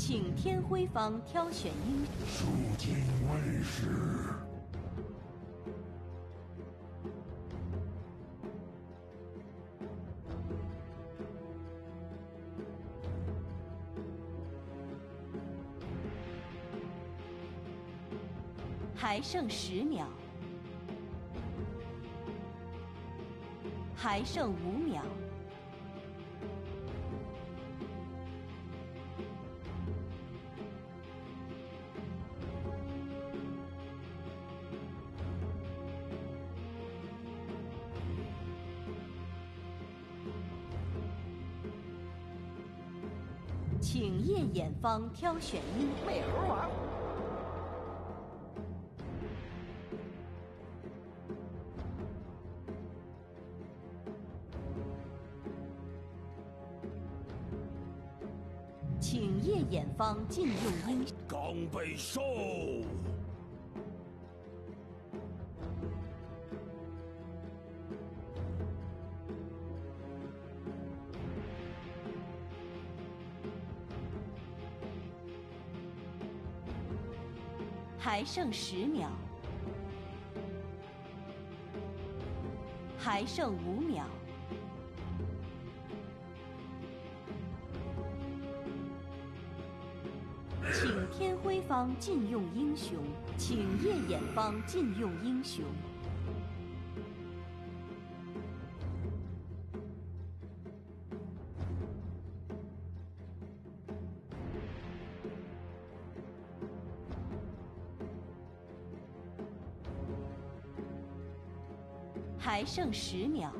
请天辉方挑选英肃静卫士。还剩10秒，还剩5秒。请夜眼方挑选英美猴王。请夜眼方禁用英刚被收。还剩10秒，还剩5秒。请天辉方禁用英雄，请夜眼方禁用英雄。还剩10秒，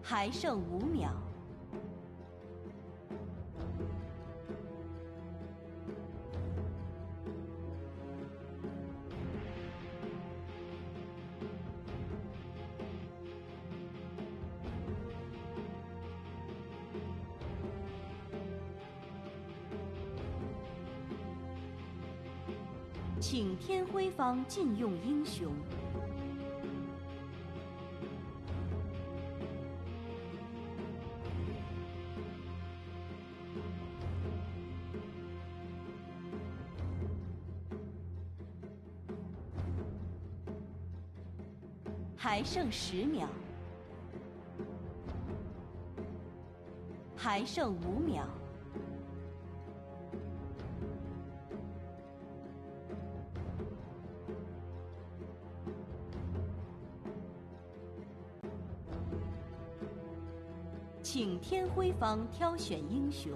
还剩5秒。请天辉方禁用英雄。还剩10秒，还剩5秒。请天辉方挑选英雄。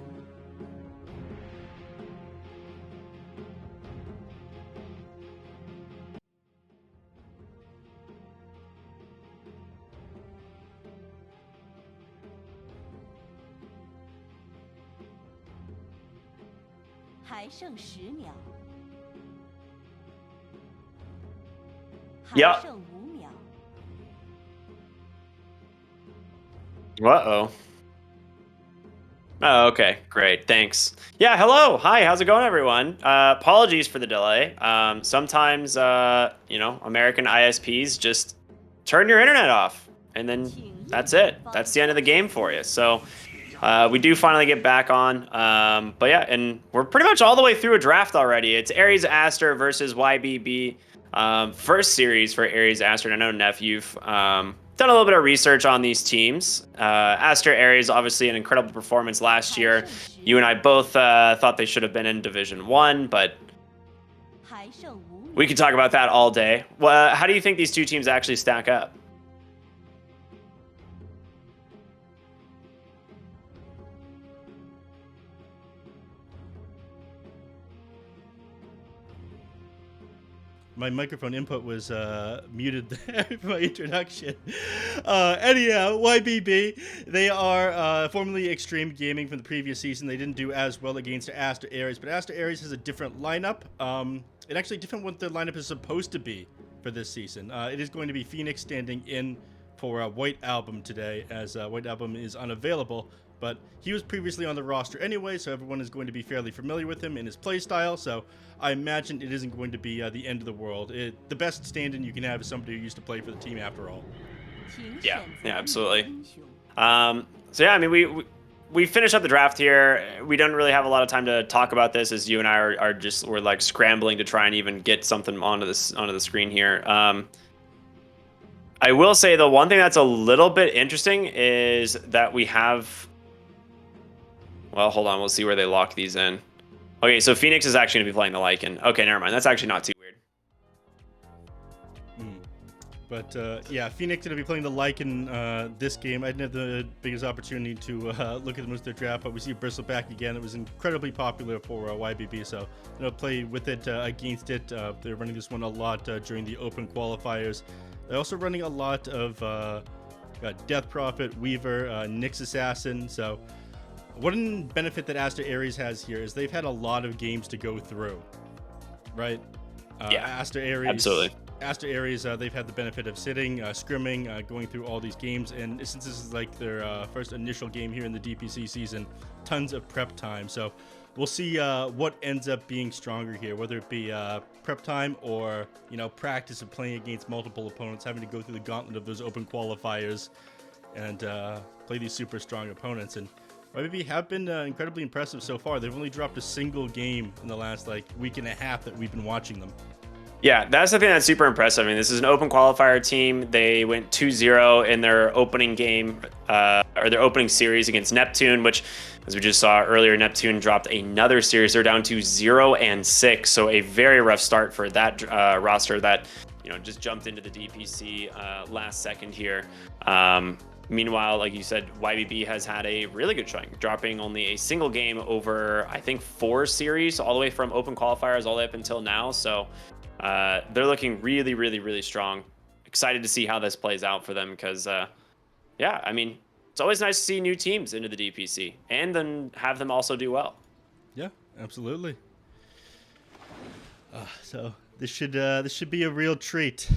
还剩10秒，还剩5秒。Uh-oh. Oh, okay, great, thanks. Yeah, hello, hi, how's it going, everyone? Apologies for the delay. Sometimes, you know, American ISPs just turn your internet off, and then that's it. That's the end of the game for you. So we do finally get back on. But yeah, and we're pretty much all the way through a draft already. It's Aries Aster versus YBB. First series for Aries Aster. And I know, Neff, you've done a little bit of research on these teams. Aster.Aries, obviously an incredible performance last year. You and I both thought they should have been in Division 1, but we could talk about that all day. How do you think these two teams actually stack up? My microphone input was muted there for my introduction. Anyhow, YBB, they are formerly Extreme Gaming from the previous season. They didn't do as well against Aster.Aries, but Aster.Aries has a different lineup. It actually different what their lineup is supposed to be for this season. It is going to be Phoenix standing in for White Album today, as White Album is unavailable. But he was previously on the roster anyway, so everyone is going to be fairly familiar with him and his playstyle, so I imagine it isn't going to be the end of the world. The best stand-in you can have is somebody who used to play for the team after all. Yeah, absolutely. So yeah, I mean, we finished up the draft here. We don't really have a lot of time to talk about this, as you and I we're like scrambling to try and even get something onto the screen here. I will say the one thing that's a little bit interesting is that we have. Well, hold on. We'll see where they lock these in. Okay, so Phoenix is actually going to be playing the Lycan. Okay, never mind. That's actually not too weird. But yeah, Phoenix going to be playing the Lycan this game. I didn't have the biggest opportunity to look at the most of their draft, but we see Bristleback again. It was incredibly popular for YBB, so play with it against it. They're running this one a lot during the open qualifiers. They're also running a lot of Death Prophet, Weaver, Nyx Assassin. So one benefit that Aster.Aries has here is they've had a lot of games to go through, right? Yeah, Aster.Aries. absolutely. Aster.Aries, they've had the benefit of sitting, scrimming, going through all these games, and since this is like their first initial game here in the DPC season, tons of prep time. So we'll see what ends up being stronger here, whether it be prep time or practice of playing against multiple opponents, having to go through the gauntlet of those open qualifiers and play these super strong opponents. And YBB have been incredibly impressive so far. They've only dropped a single game in the last week and a half that we've been watching them. Yeah, that's the thing that's super impressive. I mean, this is an open qualifier team. They went 2-0 in their opening game, or their opening series against Neptune, which, as we just saw earlier, Neptune dropped another series. They're down to 0-6, so a very rough start for that roster that, just jumped into the DPC last second here. Meanwhile, like you said, YBB has had a really good showing, dropping only a single game over, I think, 4 series, all the way from open qualifiers all the way up until now. So they're looking really, really, really strong. Excited to see how this plays out for them because, yeah, I mean, it's always nice to see new teams into the DPC and then have them also do well. Yeah, absolutely. So this should be a real treat.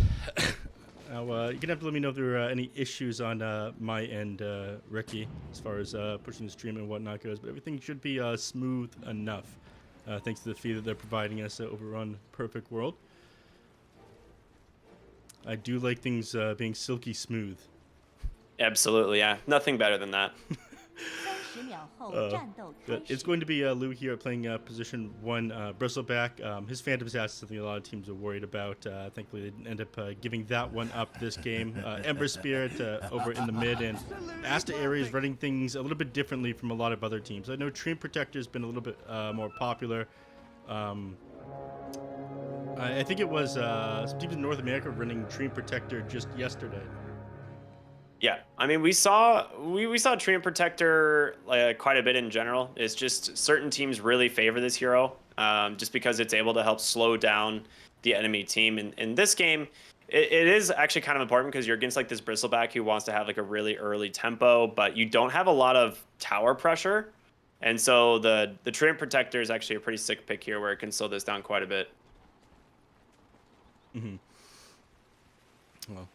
Now, you're gonna have to let me know if there are any issues on my end, Ricky, as far as pushing the stream and whatnot goes, but everything should be smooth enough. Thanks to the feed that they're providing us over on Perfect World. I do like things being silky smooth. Absolutely, yeah. Nothing better than that. It's going to be Lou here playing position 1, Bristleback. His Phantom Assassin is something a lot of teams are worried about. Thankfully, they didn't end up giving that one up this game. Ember Spirit over in the mid, and Aster.Aries running things a little bit differently from a lot of other teams. I know Dream Protector has been a little bit more popular. I think it was some teams in North America running Dream Protector just yesterday. Yeah, I mean, we saw Treant Protector quite a bit in general. It's just certain teams really favor this hero, just because it's able to help slow down the enemy team. In this game, it is actually kind of important because you're against this Bristleback who wants to have a really early tempo, but you don't have a lot of tower pressure, and so the Treant Protector is actually a pretty sick pick here where it can slow this down quite a bit. Mm-hmm. Well.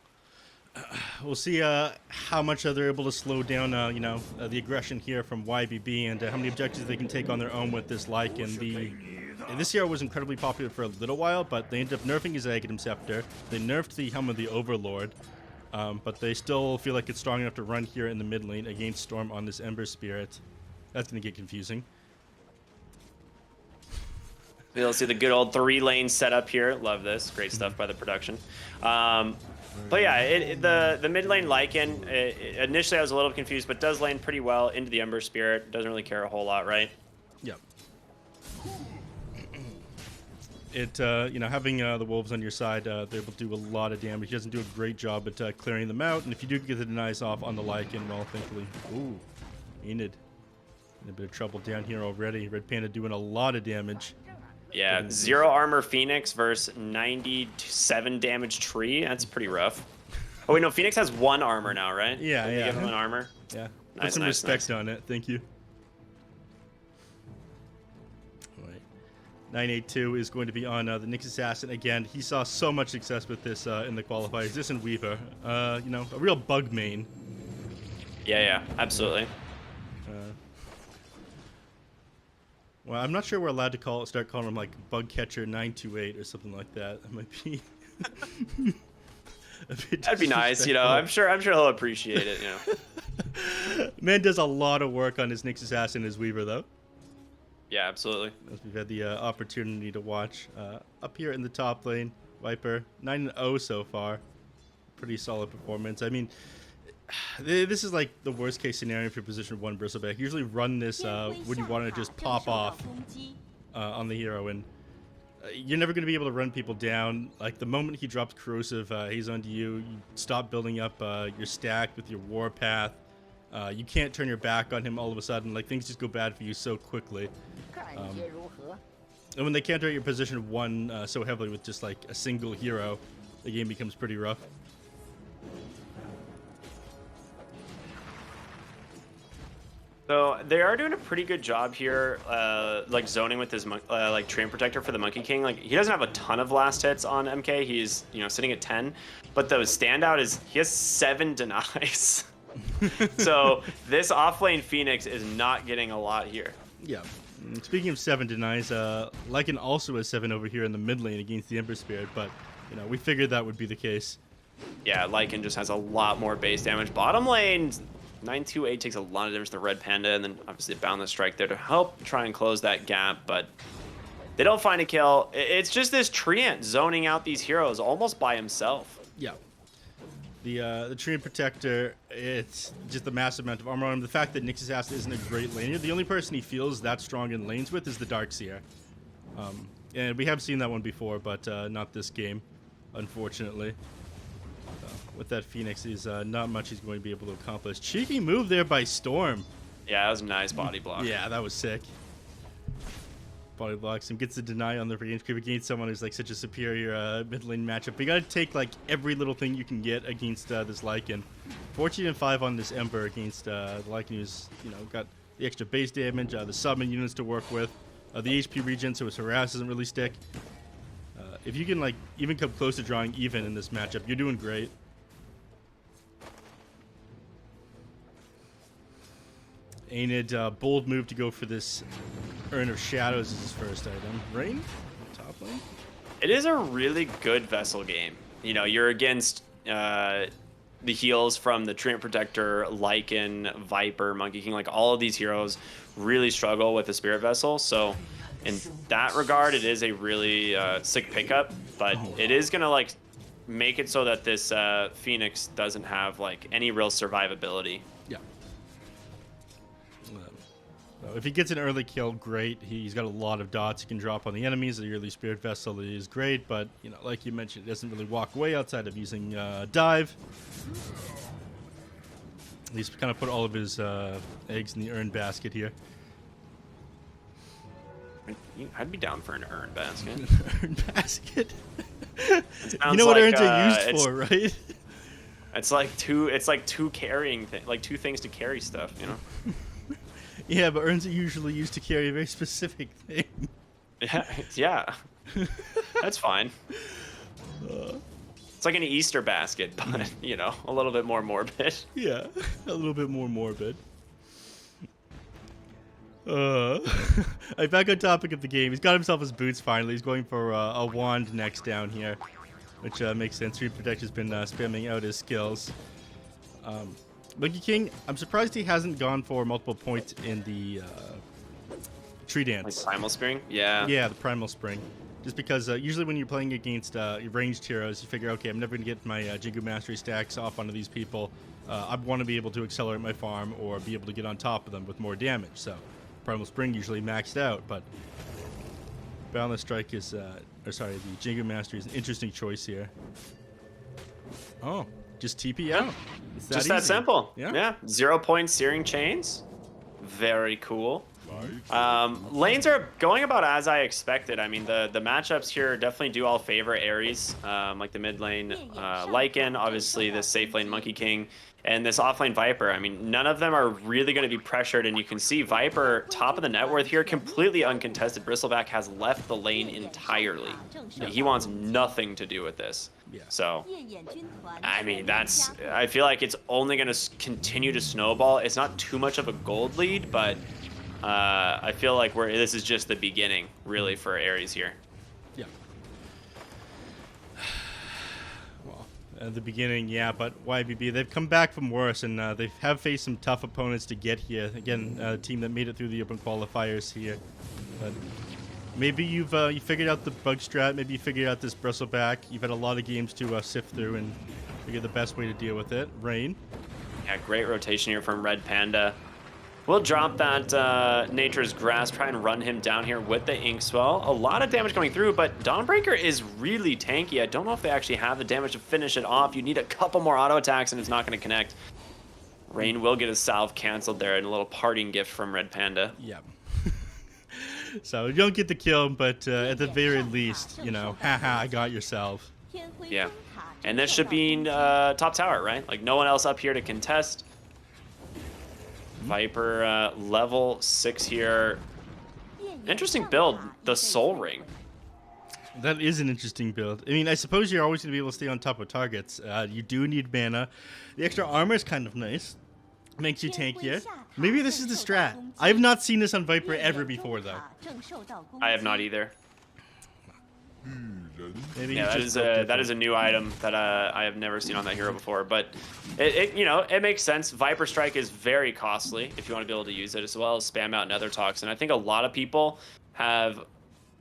We'll see how much they're able to slow down, the aggression here from YBB and how many objectives they can take on their own with this Lycan. This hero was incredibly popular for a little while, but they ended up nerfing his Aghanim Scepter. They nerfed the Helm of the Overlord, but they still feel like it's strong enough to run here in the mid lane against Storm on this Ember Spirit. That's going to get confusing. We'll see the good old 3-lane setup here. Love this. Great stuff by the production. But yeah, the mid lane Lycan, initially I was a little confused, but does lane pretty well into the Ember Spirit. Doesn't really care a whole lot, right? Yep. Having the wolves on your side, they're able to do a lot of damage. He doesn't do a great job at clearing them out, and if you do get the denies off on the Lycan, well, thankfully, ooh, Enid in a bit of trouble down here already. Red Panda doing a lot of damage. Yeah, 0 armor Phoenix versus 97 damage Tree. That's pretty rough. Oh wait, no, Phoenix has 1 armor now, right? Yeah, yeah. Give him 1 armor. Yeah. Nice, Put some respect on it. Thank you. All right. 982 is going to be on the Nyx Assassin again. He saw so much success with this in the qualifiers. This and Weaver, a real bug main. Yeah, absolutely. Well, I'm not sure we're allowed to start calling him Bug Catcher 928 or something like that. That might be a bit That'd be nice, I'm sure he'll appreciate it, Man does a lot of work on his Nyx Assassin and his Weaver, though. Yeah, absolutely. As we've had the opportunity to watch. Up here in the top lane, Viper, 9-0 so far. Pretty solid performance. I mean, this is like the worst case scenario for position 1 Bristleback. Usually run this when you want to just pop off on the hero, and you're never going to be able to run people down. Like the moment he drops corrosive, he's onto you. You stop building up your stack with your warpath. You can't turn your back on him all of a sudden. Like things just go bad for you so quickly. And when they counter your position 1 so heavily with just like a single hero, the game becomes pretty rough. So they are doing a pretty good job here, like zoning with his like Treant Protector for the Monkey King. Like he doesn't have a ton of last hits on MK. He's sitting at 10, but the standout is he has 7 denies. So this offlane Phoenix is not getting a lot here. Yeah. Speaking of 7 denies, Lycan also has 7 over here in the mid lane against the Ember Spirit, but we figured that would be the case. Yeah, Lycan just has a lot more base damage. Bottom lane, 928 takes a lot of damage to Red Panda, and then obviously a Boundless Strike there to help try and close that gap, but they don't find a kill. It's just this Treant zoning out these heroes almost by himself. Yeah. The Treant Protector, it's just a massive amount of armor on him. The fact that Nyx Assassin isn't a great laner, the only person he feels that strong in lanes with is the Darkseer. And we have seen that one before, but not this game, unfortunately. With that Phoenix, is not much he's going to be able to accomplish. Cheeky move there by Storm. Yeah, that was a nice body block. Yeah, that was sick. Body blocks him, gets the deny on the range creep against someone who's like such a superior mid lane matchup. But you gotta take like every little thing you can get against this Lycan. 14-5 on this Ember against the Lycan, who's got the extra base damage, the summon units to work with, the HP regen, so his harass doesn't really stick. If you can like even come close to drawing even in this matchup, you're doing great. Enid, bold move to go for this Urn of Shadows as his first item. Rain? Top lane? It is a really good Vessel game. You're against the heals from the Treant Protector, Lycan, Viper, Monkey King. Like all of these heroes really struggle with the Spirit Vessel. So in that regard, it is a really sick pickup. But it is going to like make it so that this Phoenix doesn't have like any real survivability. Yeah. If he gets an early kill, great. He's got a lot of dots he can drop on the enemies. The early Spirit Vessel is great, but like you mentioned, it doesn't really walk away outside of using dive. He's kind of put all of his eggs in the urn basket here. I'd be down for an urn basket. Urn basket. You know what urns are used for, right? It's like two carrying things, like 2 things to carry stuff, Yeah, but urns are usually used to carry a very specific thing. Yeah. That's fine. It's like an Easter basket, but, a little bit more morbid. Yeah, a little bit more morbid. Back on topic of the game. He's got himself his boots finally. He's going for a wand next down here, which makes sense. Treant Protector's been spamming out his skills. Monkey King, I'm surprised he hasn't gone for multiple points in the tree dance. Like Primal Spring? Yeah. Yeah, the Primal Spring. Just because usually when you're playing against ranged heroes, you figure, okay, I'm never going to get my Jingu Mastery stacks off onto these people. I want to be able to accelerate my farm or be able to get on top of them with more damage. So Primal Spring usually maxed out, but Boundless Strike is, the Jingu Mastery is an interesting choice here. Oh. Just TP out. It's just that simple. Yeah. 0 point Searing Chains. Very cool. Lanes are going about as I expected. I mean, the matchups here definitely do all favor Aries. Like the mid lane Lycan, obviously the safe lane Monkey King, and this offlane Viper. I mean, none of them are really going to be pressured, and you can see Viper, top of the net worth here, completely uncontested. Bristleback has left the lane entirely. He wants nothing to do with this. Yeah. So, I mean, I feel like it's only going to continue to snowball. It's not too much of a gold lead, but I feel like this is just the beginning, really, for Aries here. Yeah. Well, At the beginning, yeah, but YBB, they've come back from worse, and they have faced some tough opponents to get here. Again, a team that made it through the open qualifiers here. But maybe you figured out the bug strat, maybe you figured out this bristleback. You've had a lot of games to sift through and figure the best way to deal with it. Rain. Yeah, great rotation here from Red Panda. We'll drop that Nature's Grasp, try and run him down here with the Inkswell. A lot of damage going through, but Dawnbreaker is really tanky. I don't know if they actually have the damage to finish it off. You need a couple more auto attacks, and it's not going to connect. Rain will get his salve canceled there, and a little parting gift from Red Panda. Yeah. So you don't get the kill, but at the very least, you know, haha, I got yourself. Yeah. And this should be top tower, right? Like, no one else up here to contest. Viper level 6 here. Interesting build, the Soul Ring. That is an interesting build. I mean, I suppose you're always going to be able to stay on top of targets. You do need mana. The extra armor is kind of nice. Makes you tankier. Maybe this is the strat. I have not seen this on Viper ever before, though. I have not either. Maybe Yeah, that is a new item that I have never seen on that hero before, but it makes sense. Viper Strike is very costly if you want to be able to use it, as well as spam out Nether Toxin. I think a lot of people have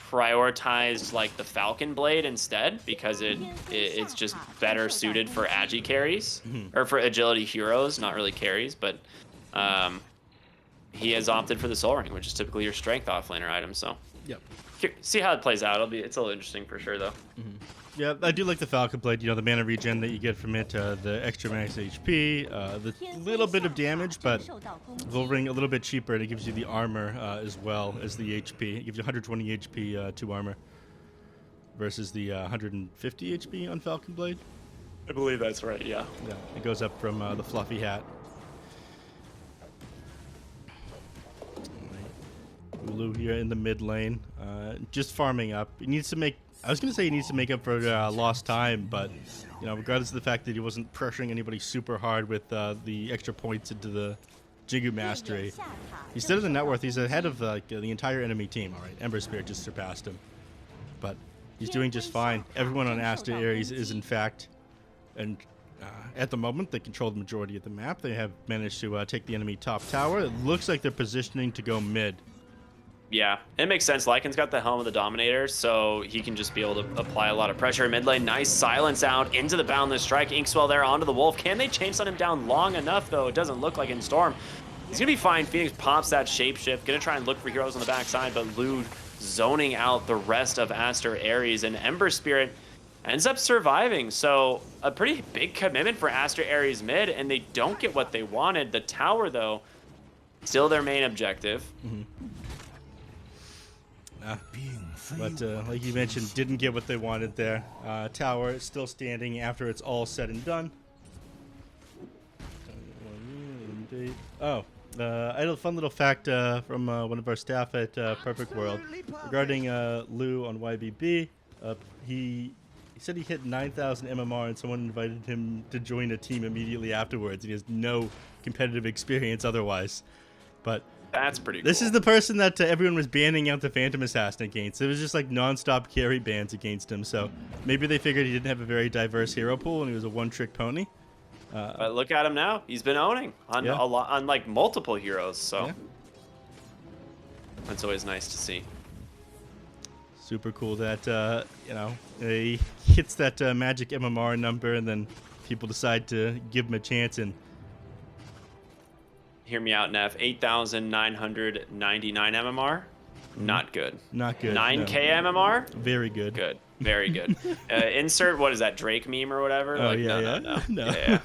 prioritized like the Falcon Blade instead because it's just better suited for agi carries or for agility heroes, not really carries, but he has opted for the Soul Ring, which is typically your strength offlaner item. So yep. See how it plays out. It's a little interesting for sure, though. Yeah, I do like the Falcon Blade. You know, the mana regen that you get from it, the extra max HP, the little bit of damage, but Ring a little bit cheaper, and it gives you the armor as well as the HP. It gives you 120 HP to armor versus the 150 HP on Falcon Blade. I believe that's right. Yeah. Yeah, it goes up from the fluffy hat. Ulu here in the mid lane, just farming up. He needs to make. I was gonna say he needs to make up for lost time, but you know, regardless of the fact that he wasn't pressuring anybody super hard with the extra points into the Jigu Mastery, he's still in the net worth. He's ahead of the entire enemy team. All right, Ember Spirit just surpassed him, but he's doing just fine. Everyone on Aster.Aries is in fact, and at the moment they control the majority of the map. They have managed to take the enemy top tower. It looks like they're positioning to go mid. Yeah, it makes sense. Lycan's got the Helm of the Dominator, so he can just be able to apply a lot of pressure. Mid lane, nice silence out into the Boundless Strike. Inkswell there onto the Wolf. Can they chainsaw him down long enough, though? It doesn't look like in Storm. He's going to be fine. Phoenix pops that Shapeshift. Going to try and look for heroes on the backside, but Lu zoning out the rest of Aster.Aries, and Ember Spirit ends up surviving. So a pretty big commitment for Aster.Aries mid, and they don't get what they wanted. The tower, though, still their main objective. But like you mentioned, didn't get what they wanted there. Tower is still standing after it's all said and done. Oh, I had a fun little fact from one of our staff at Perfect World regarding Lou on YBB. He said he hit 9,000 MMR and someone invited him to join a team immediately afterwards. He has no competitive experience otherwise. But that's pretty cool. This is the person that everyone was banning out the Phantom Assassin against. It was just like non-stop carry bans against him. So maybe they figured he didn't have a very diverse hero pool and he was a one-trick pony. But look at him now. He's been owning on a lot, on like multiple heroes. So that's always nice to see. Super cool that you know, he hits that magic MMR number and then people decide to give him a chance and. Hear me out, Neff. 8,999 MMR. Not good. Not good. 9K no. MMR. Very good. Good. Very good. Insert, what is that, Drake meme or whatever? Oh, like, yeah, no. Yeah.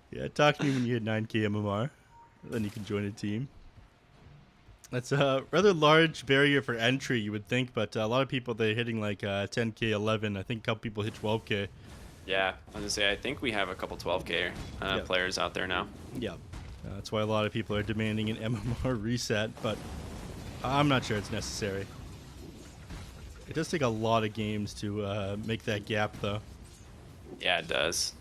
Yeah, talk to me when you hit 9K MMR. Then you can join a team. That's a rather large barrier for entry, you would think, but a lot of people, they're hitting like 10K, 11. I think a couple people hit 12K. Yeah, I was going to say, I think we have a couple 12K players out there now. Yeah, that's why a lot of people are demanding an MMR reset, but I'm not sure it's necessary. It does take a lot of games to make that gap, though. Yeah, it does.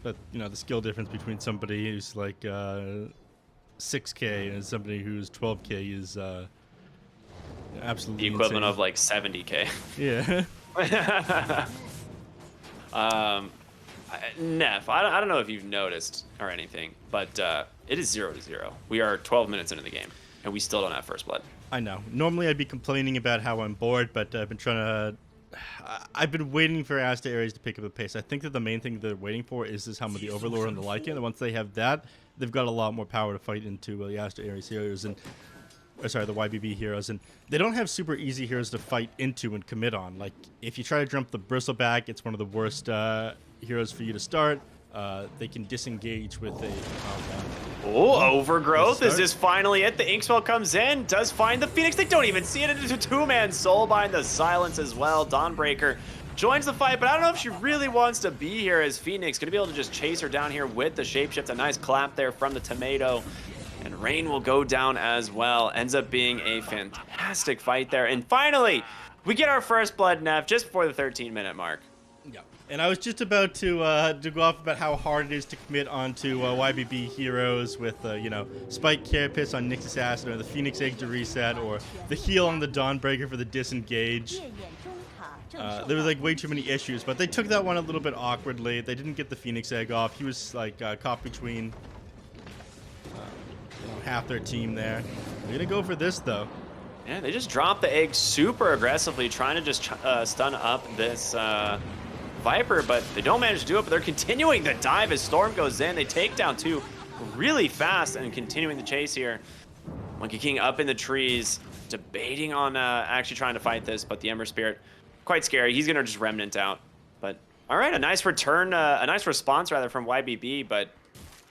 But, you know, the skill difference between somebody who's like 6K and somebody who's 12K is absolutely the equivalent insane. of like 70K. Yeah. Neff, I don't know if you've noticed or anything, but it is 0-0. We are 12 minutes into the game, and we still don't have first blood. I know. Normally I'd be complaining about how I'm bored, but I've been trying to... I've been waiting for Aster.Aries to pick up the pace. I think that the main thing they're waiting for is this helm of the Overlord and the Lycan, and once they have that, they've got a lot more power to fight into the Aster.Aries heroes, and... Or sorry, the YBB heroes, and they don't have super easy heroes to fight into and commit on. Like, if you try to jump the Bristleback, it's one of the worst heroes for you to start. They can disengage with a... Overgrowth is just finally it. The Inkswell comes in, does find the Phoenix. They don't even see it. It's a two-man soul behind the silence as well. Dawnbreaker joins the fight, but I don't know if she really wants to be here as Phoenix. Gonna be able to just chase her down here with the shapeshift. A nice clap there from the tomato. And Rain will go down as well. Ends up being a fantastic fight there. And finally, we get our first blood, Neff, just before the 13-minute mark. Yeah. And I was just about to go off about how hard it is to commit onto YBB heroes with, you know, Spike Carapace on Nyx's Acid, or the Phoenix Egg to reset, or the heal on the Dawnbreaker for the disengage. There was like way too many issues, but they took that one a little bit awkwardly. They didn't get the Phoenix Egg off. He was like caught between half their team there. They're gonna go for this though. Yeah, they just dropped the egg super aggressively, trying to just stun up this Viper, but they don't manage to do it. But they're continuing the dive as Storm goes in. They take down two really fast and continuing the chase here. Monkey King up in the trees, debating on actually trying to fight this, but the Ember Spirit, quite scary. He's gonna just remnant out. But all right, a nice return, a nice response rather from YBB, but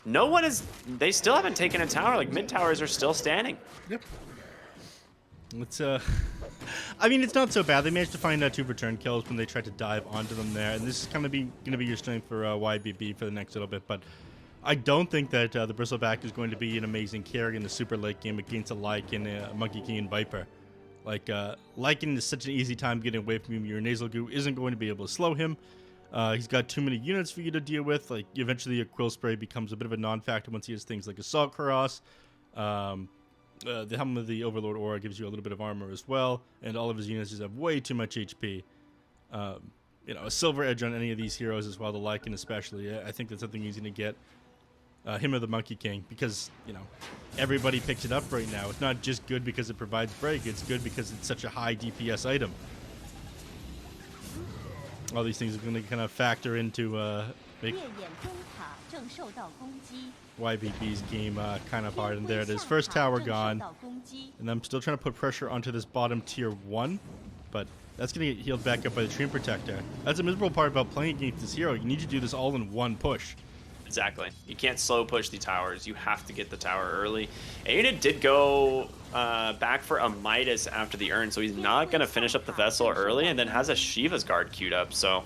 no one is, they still haven't taken a tower. Like, mid towers are still standing. Yep. It's I mean, it's not so bad. They managed to find 2 return kills when they tried to dive onto them there, and this is kind of going to be your strength for YBB for the next little bit. But I don't think that the Bristleback is going to be an amazing carry in the super late game against a Lycan, Monkey King, and Viper. Like, Lycan is such an easy time getting away from him. Your Nasal Goo isn't going to be able to slow him. He's got too many units for you to deal with. Like, eventually a Quill Spray becomes a bit of a non-factor once he has things like Assault Cuirass. The Helm of the Overlord Aura gives you a little bit of armor as well, and all of his units just have way too much HP. You know, a Silver Edge on any of these heroes as well, the Lycan especially. I think that's something easy to get. Him or the Monkey King, because, you know, everybody picks it up right now. It's not just good because it provides break, it's good because it's such a high DPS item. All these things are going to kind of factor into make YBB's game kind of hard. And there it is. First tower gone. And I'm still trying to put pressure onto this bottom tier 1. But that's going to get healed back up by the Treant Protector. That's a miserable part about playing against this hero. You need to do this all in one push. Exactly. You can't slow push the towers. You have to get the tower early. Aiden did go back for a Midas after the urn, so he's not going to finish up the vessel early, and then has a Shiva's Guard queued up, so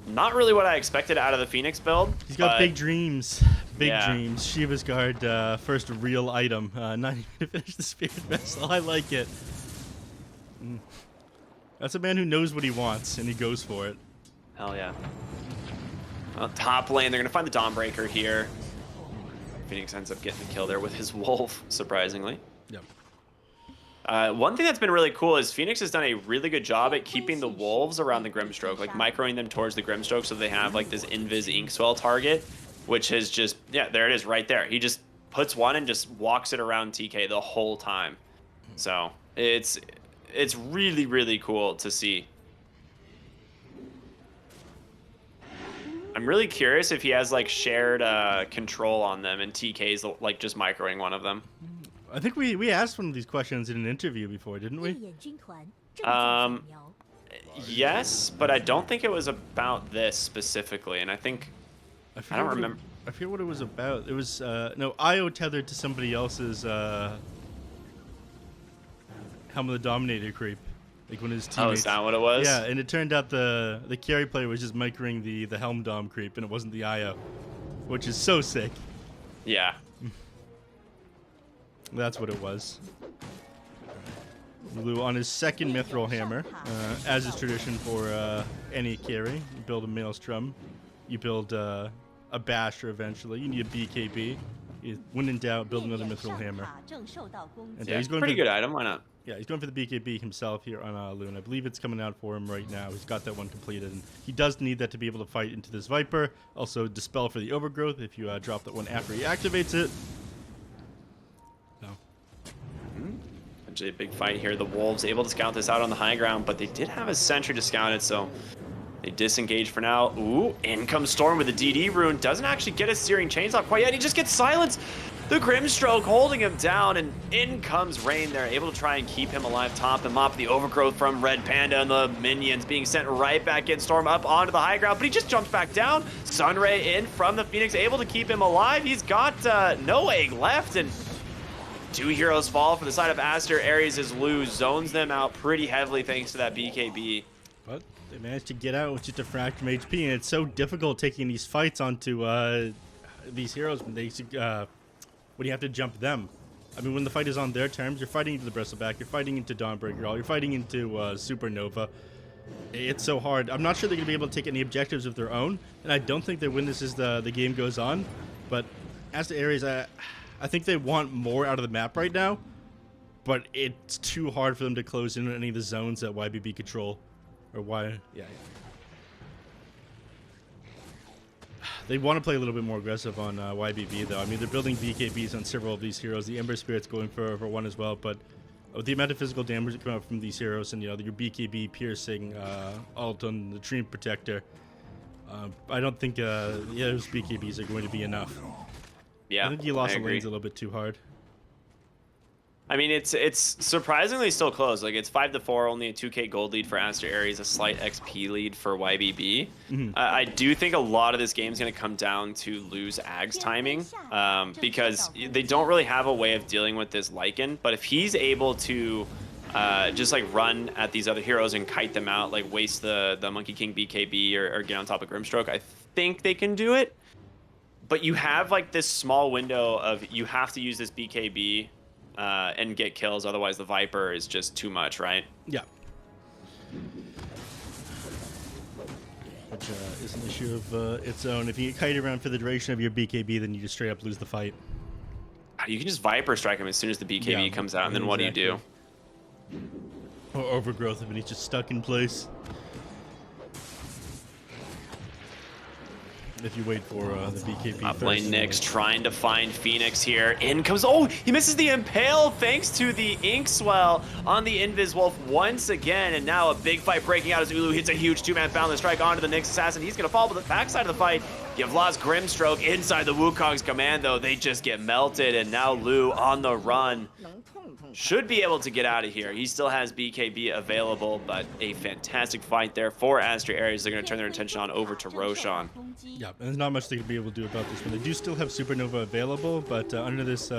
not really what I expected out of the Phoenix build. He's got big dreams. Big dreams. Shiva's Guard, first real item. Not even to finish the Spirit Vessel. I like it. That's a man who knows what he wants, and he goes for it. Hell yeah. Well, top lane, they're going to find the Dawnbreaker here. Phoenix ends up getting the kill there with his Wolf, surprisingly. Yep. One thing that's been really cool is Phoenix has done a really good job at keeping the Wolves around the Grimstroke, like microing them towards the Grimstroke so they have like this Invis Inkswell target, which is just, yeah, there it is right there. He just puts one and just walks it around TK the whole time. So it's really, really cool to see. I'm really curious if he has like shared control on them and TK's like just microing one of them. I think we asked one of these questions in an interview before, didn't we? Yes, but I don't think it was about this specifically, and I don't remember. I forget what it was about. It was no, IO tethered to somebody else's Helm of the Dominator creep. Like when his teammates... Oh, is that what it was? Yeah, and it turned out the carry player was just microing the Helm Dom creep, and it wasn't the IO, which is so sick. Yeah. That's what it was. Lulu on his second Mithril Hammer, as is tradition for any carry. You build a Maelstrom, you build a Basher eventually, you need a BKB. When in doubt, build another mithril hammer. And Yeah, he's going pretty for, good item. Why not? Yeah, he's going for the BKB himself here on Loon. I believe it's coming out for him right now. He's got that one completed. And he does need that to be able to fight into this Viper. Also, Dispel for the Overgrowth if you drop that one after he activates it. No. Actually, a big fight here. The Wolves able to scout this out on the high ground, but they did have a sentry to scout it, so they disengage for now. Ooh, in comes Storm with the DD rune. Doesn't actually get a Searing Chainsaw quite yet. He just gets silenced. The Grimstroke holding him down, and in comes Rain there, able to try and keep him alive, top him up. The Overgrowth from Red Panda and the minions being sent right back in. Storm up onto the high ground, but he just jumps back down. Sunray in from the Phoenix, able to keep him alive. He's got no egg left, and 2 heroes fall for the side of Aster.Aries as Lu zones them out pretty heavily thanks to that BKB. But they managed to get out with just a fraction of HP, and it's so difficult taking these fights onto these heroes when when you have to jump them. I mean, when the fight is on their terms, you're fighting into the Bristleback, you're fighting into Dawnbreaker All, you're fighting into Supernova. It's so hard. I'm not sure they're going to be able to take any objectives of their own, and I don't think they win this as the game goes on. But as to Ares, I think they want more out of the map right now, but it's too hard for them to close in on any of the zones that YBB control. Or yeah. They want to play a little bit more aggressive on YBB, though. I mean, they're building BKBs on several of these heroes. The Ember Spirit's going for one as well, but with the amount of physical damage that come out from these heroes and, your BKB piercing ult on the Dream Protector, I don't think those BKBs are going to be enough. Yeah, I think you lost the lanes a little bit too hard. I mean, it's surprisingly still close. Like, it's 5-4, only a 2k gold lead for Aster.Aries, a slight XP lead for YBB. I do think a lot of this game is going to come down to Lu's Ag's timing, because they don't really have a way of dealing with this Lycan. But if he's able to just like run at these other heroes and kite them out, like waste the Monkey King BKB or get on top of Grimstroke, I think they can do it. But you have like this small window of you have to use this BKB and get kills, otherwise the Viper is just too much, right? Yeah. Which is an issue of its own. If you get kited around for the duration of your BKB, then you just straight up lose the fight. You can just Viper strike him as soon as the BKB comes out, and then what do you do? Or Overgrowth, and he's just stuck in place. If you wait for the BKB. Top lane Nyx trying to find Phoenix here. In comes, oh, he misses the Impale thanks to the Inkswell on the Invis Wolf once again. And now a big fight breaking out as Ulu hits a huge 2-man Boundless Strike onto the Nyx Assassin. He's going to fall to the backside of the fight. You've lost Grimstroke inside the Wukong's command, though. They just get melted, and now Lu on the run. Should be able to get out of here. He still has BKB available, but a fantastic fight there for Aster.Aries. They're going to turn their attention on over to Roshan. Yeah, and there's not much they can be able to do about this one. They do still have Supernova available, but under this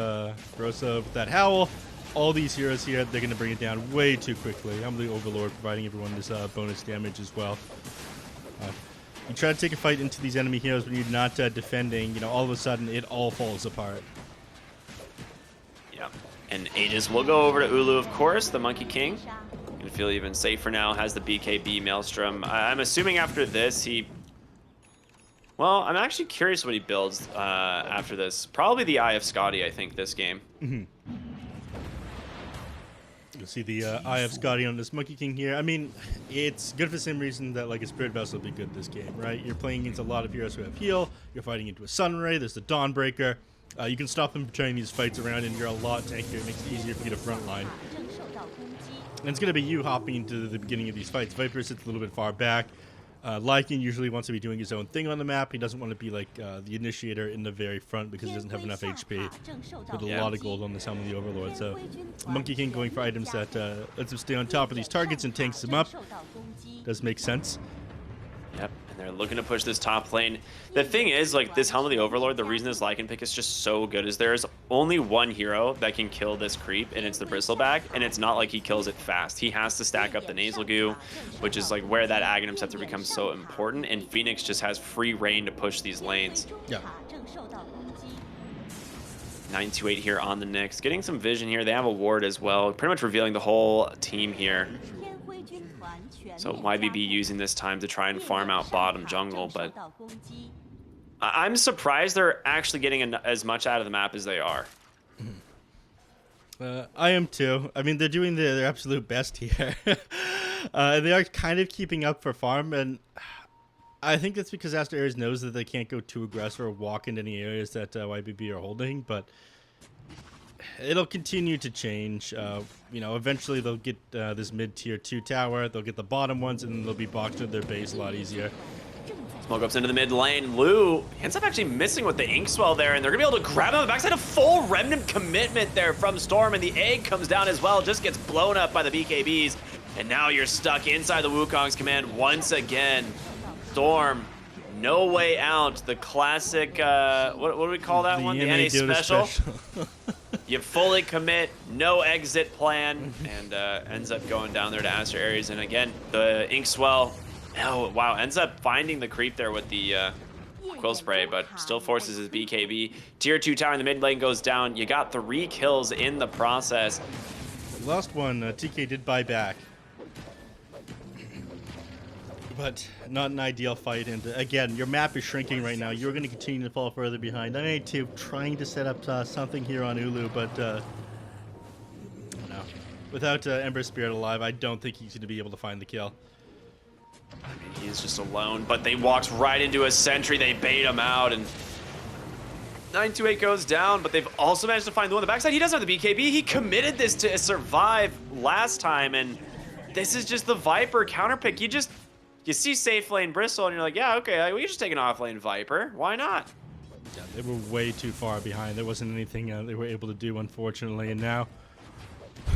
Rosa with that Howl, all these heroes here, they're going to bring it down way too quickly. I'm the Overlord, providing everyone this bonus damage as well. You try to take a fight into these enemy heroes when you're not defending, all of a sudden it all falls apart. Yeah. And Aegis will go over to Ulu, of course, the Monkey King. Gonna feel even safer now, has the BKB Maelstrom. I'm assuming after this, well, I'm actually curious what he builds after this. Probably the Eye of Scotty, I think, this game. You'll see the Eye of Scotty on this Monkey King here. I mean, it's good for the same reason that like a Spirit Vessel would be good this game, right? You're playing against a lot of heroes who have heal. You're fighting into a Sunray. There's the Dawnbreaker. You can stop them from turning these fights around, and you're a lot tankier. It makes it easier for you to front line. And it's going to be you hopping into the beginning of these fights. Viper sits a little bit far back. Lycan usually wants to be doing his own thing on the map. He doesn't want to be like the initiator in the very front because he doesn't have enough HP. With a lot of gold on the Helm of the Overlord. So Monkey King going for items that lets him stay on top of these targets and tanks them up. Does make sense. Yep, and they're looking to push this top lane. The thing is, like, this Helm of the Overlord, the reason this Lycan pick is just so good is there's only one hero that can kill this creep, and it's the Bristleback, and it's not like he kills it fast. He has to stack up the Nasal Goo, which is, like, where that Aghanim Scepter becomes so important, and Phoenix just has free reign to push these lanes. Yeah. 928 here on the Nyx. Getting some vision here. They have a ward as well, pretty much revealing the whole team here. So YBB using this time to try and farm out bottom jungle, but I'm surprised they're actually getting as much out of the map as they are. I am too. I mean, they're doing their absolute best here. They are kind of keeping up for farm, and I think that's because Aster.Aries knows that they can't go too aggressive or walk into any areas that YBB are holding, but it'll continue to change. Eventually they'll get this mid-tier 2 tower, they'll get the bottom ones, and then they'll be boxed into their base a lot easier. Smoke ups into the mid lane. Lou ends up actually missing with the Inkswell there, and they're gonna be able to grab him on the backside. A full Remnant commitment there from Storm, and the egg comes down as well, just gets blown up by the BKBs. And now you're stuck inside the Wukong's command once again. Storm, no way out. The classic, what do we call that one? The NA special. You fully commit, no exit plan, and ends up going down there to Aster.Aries. And again, the Inkswell, oh wow, ends up finding the creep there with the Quill Spray, but still forces his BKB. Tier 2 tower in the mid lane goes down. You got 3 kills in the process. Last one, TK did buy back. But not an ideal fight, and again, your map is shrinking right now. You're going to continue to fall further behind. I need to trying to set up something here on Ulu, but no. Without Ember Spirit alive, I don't think he's going to be able to find the kill. I mean, he is just alone, but they walks right into a sentry. They bait him out, and 928 goes down, but they've also managed to find the one on the backside. He doesn't have the BKB. He committed this to survive last time, and this is just the Viper counterpick. You see safe lane Bristle, and you're like, yeah, okay, we can just take an off lane Viper. Why not? Yeah, they were way too far behind. There wasn't anything they were able to do, unfortunately, and now...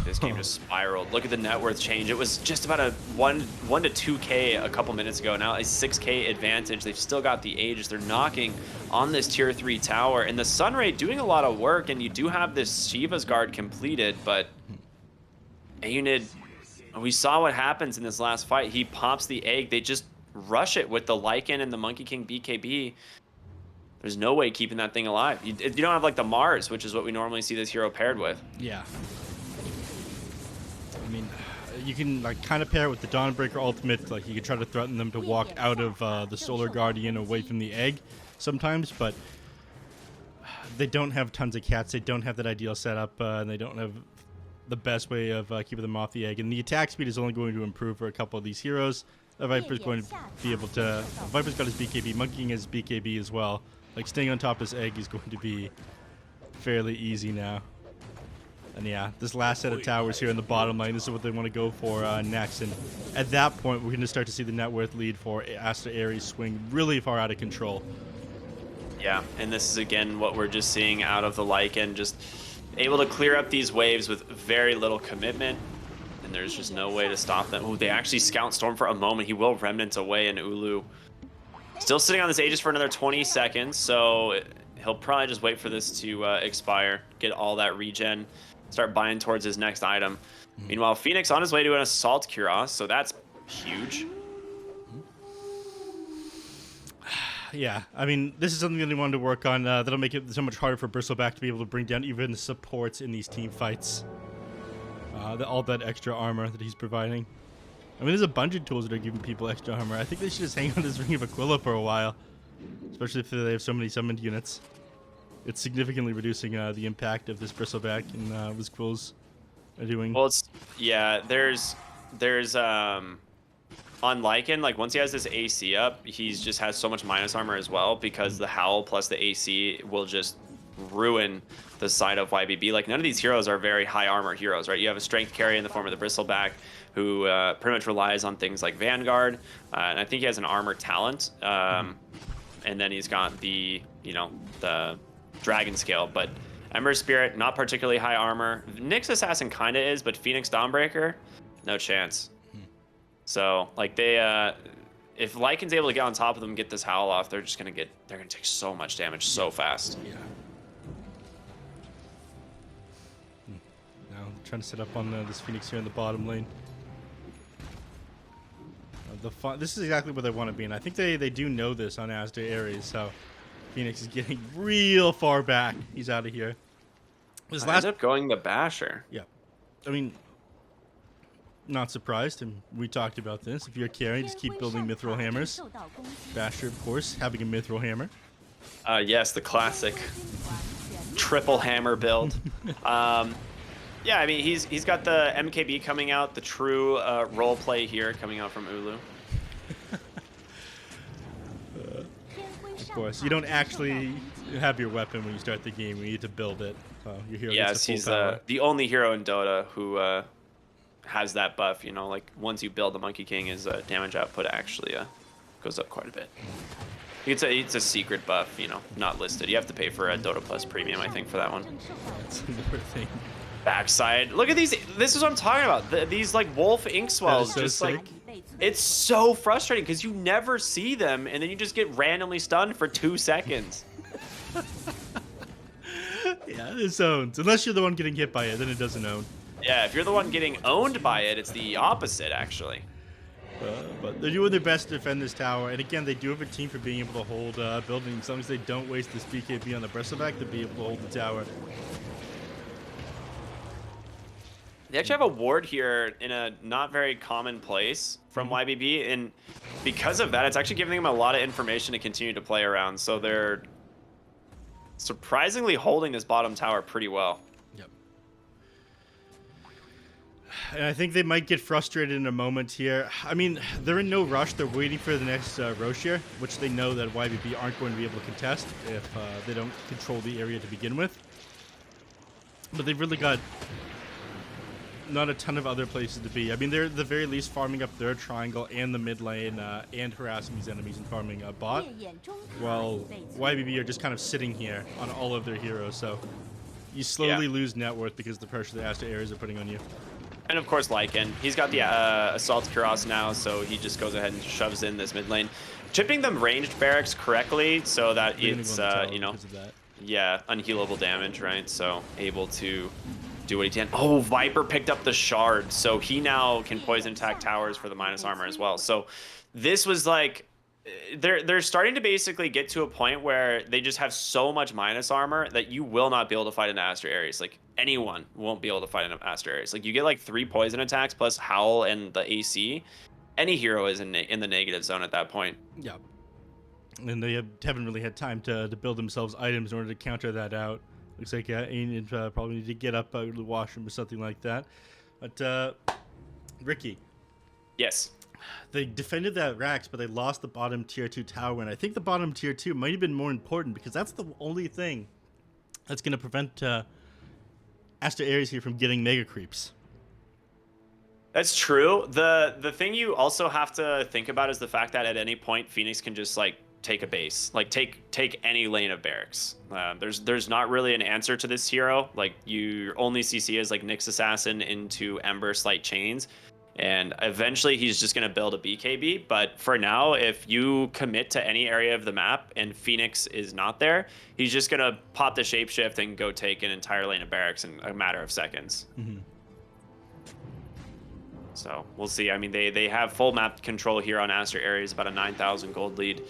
This game just spiraled. Look at the net worth change. It was just about a 1 to 2K a couple minutes ago. Now a 6K advantage. They've still got the Aegis. They're knocking on this tier 3 tower. And the Sunray doing a lot of work, and you do have this Shiva's Guard completed, but Unid... We saw what happens in this last fight. He pops the egg. They just rush it with the Lycan and the Monkey King BKB. There's no way keeping that thing alive. You don't have like the Mars, which is what we normally see this hero paired with. Yeah. I mean, you can like kind of pair it with the Dawnbreaker ultimate. Like you can try to threaten them to walk out of the Solar Guardian away from the egg sometimes, but they don't have tons of cats. They don't have that ideal setup, and they don't have the best way of keeping them off the egg, and the attack speed is only going to improve for a couple of these heroes. The Viper's going to be able to... Viper's got his BKB, Monkey King has BKB as well. Like staying on top of this egg is going to be fairly easy now. And yeah, this last set of towers here in the bottom lane, this is what they want to go for next. And at that point, we're going to start to see the net worth lead for Aster.Aries swing really far out of control. Yeah, and this is again what we're just seeing out of the Lycan, just able to clear up these waves with very little commitment, and there's just no way to stop them. Ooh, they actually scout Storm for a moment. He will Remnant away, and Ulu still sitting on this Aegis for another 20 seconds, so he'll probably just wait for this to expire, get all that regen, start buying towards his next item. Meanwhile, Phoenix on his way to an Assault Cuirass, so that's huge. Yeah, I mean, this is something that they wanted to work on. That'll make it so much harder for Bristleback to be able to bring down even the supports in these team fights. All that extra armor that he's providing. I mean, there's a bunch of tools that are giving people extra armor. I think they should just hang on this Ring of Aquila for a while. Especially if they have so many summoned units. It's significantly reducing the impact of this Bristleback and what quills are doing. Well, it's... Yeah, there's on Lycan, like once he has this AC up, he's just has so much minus armor as well, because the Howl plus the AC will just ruin the side of YBB. Like none of these heroes are very high armor heroes, right? You have a strength carry in the form of the Bristleback, who pretty much relies on things like Vanguard, and I think he has an armor talent, and then he's got the the Dragon Scale, but Ember Spirit, not particularly high armor. Nyx Assassin kind of is, but Phoenix Dawnbreaker, no chance. So, like, if Lycan's able to get on top of them, get this Howl off, they're gonna take so much damage so fast. Yeah. Now trying to set up on this Phoenix here in the bottom lane. This is exactly where they want to be, and I think they do know this on Aster.Aries. So Phoenix is getting real far back. He's out of here. This last up going the Basher. Yeah, I mean. Not surprised, and we talked about this. If you're a carry, just keep building Mithril Hammers. Basher, of course, having a Mithril Hammer. Yes, the classic triple hammer build. Yeah, I mean, he's got the MKB coming out, the true role play here coming out from Ulu. Of course, you don't actually have your weapon when you start the game. You need to build it. Your hero Yes, gets the he's full power. the only hero in Dota who has that buff. You know, like once you build the Monkey King, his damage output actually goes up quite a bit. It's a secret buff, you know, not listed. You have to pay for a Dota Plus Premium, I think, for that one. That's another thing. Backside. Look at these. This is what I'm talking about. These like wolf ink swells. so just sick. like, it's so frustrating because you never see them, and then you just get randomly stunned for 2 seconds. Yeah, it zones. Unless you're the one getting hit by it, then it doesn't own. Yeah, if you're the one getting owned by it, it's the opposite actually. But they're doing their best to defend this tower, and again, they do have a team for being able to hold buildings. As long as they don't waste this BKB on the Bristleback to be able to hold the tower. They actually have a ward here in a not very common place from YBB, and because of that, it's actually giving them a lot of information to continue to play around. So they're surprisingly holding this bottom tower pretty well. Yep. And I think they might get frustrated in a moment here. I mean, they're in no rush. They're waiting for the next Roshir, which they know that YBB aren't going to be able to contest if they don't control the area to begin with. But they've really got not a ton of other places to be. I mean, they're at the very least farming up their triangle and the mid lane and harassing these enemies and farming a bot, while YBB are just kind of sitting here on all of their heroes. So you slowly lose net worth because of the pressure the Aster.Aries are putting on you. And of course, Lycan. He's got the Assault Cuirass now, so he just goes ahead and shoves in this mid lane, chipping them ranged barracks correctly so that it's, you know, yeah, unhealable damage, right? So able to do what he can. Oh, Viper picked up the shard, so he now can poison attack towers for the minus armor as well. So this was like, they're starting to basically get to a point where they just have so much minus armor that you will not be able to fight an Aster.Aries. Like, anyone won't be able to fight an Aster.Aries. Like, you get like 3 poison attacks plus Howl and the AC. Any hero is in the negative zone at that point. Yeah. And they haven't really had time to build themselves items in order to counter that out. Looks like Aiden probably need to get up out of the washroom or something like that. But, Ricky. Yes. They defended that Rax, but they lost the bottom tier 2 tower. And I think the bottom tier 2 might have been more important because that's the only thing that's going to prevent Aster.Aries here from getting mega creeps. That's true. The thing you also have to think about is the fact that at any point Phoenix can just like take a base, like take any lane of barracks. There's not really an answer to this hero. Like, you only CC is like Nyx Assassin into Ember Slight Chains, and eventually he's just gonna build a BKB. But for now, if you commit to any area of the map and Phoenix is not there, he's just gonna pop the shapeshift and go take an entire lane of barracks in a matter of seconds. Mm-hmm. So we'll see. I mean, they have full map control here on Aster.Aries, about a 9,000 gold lead.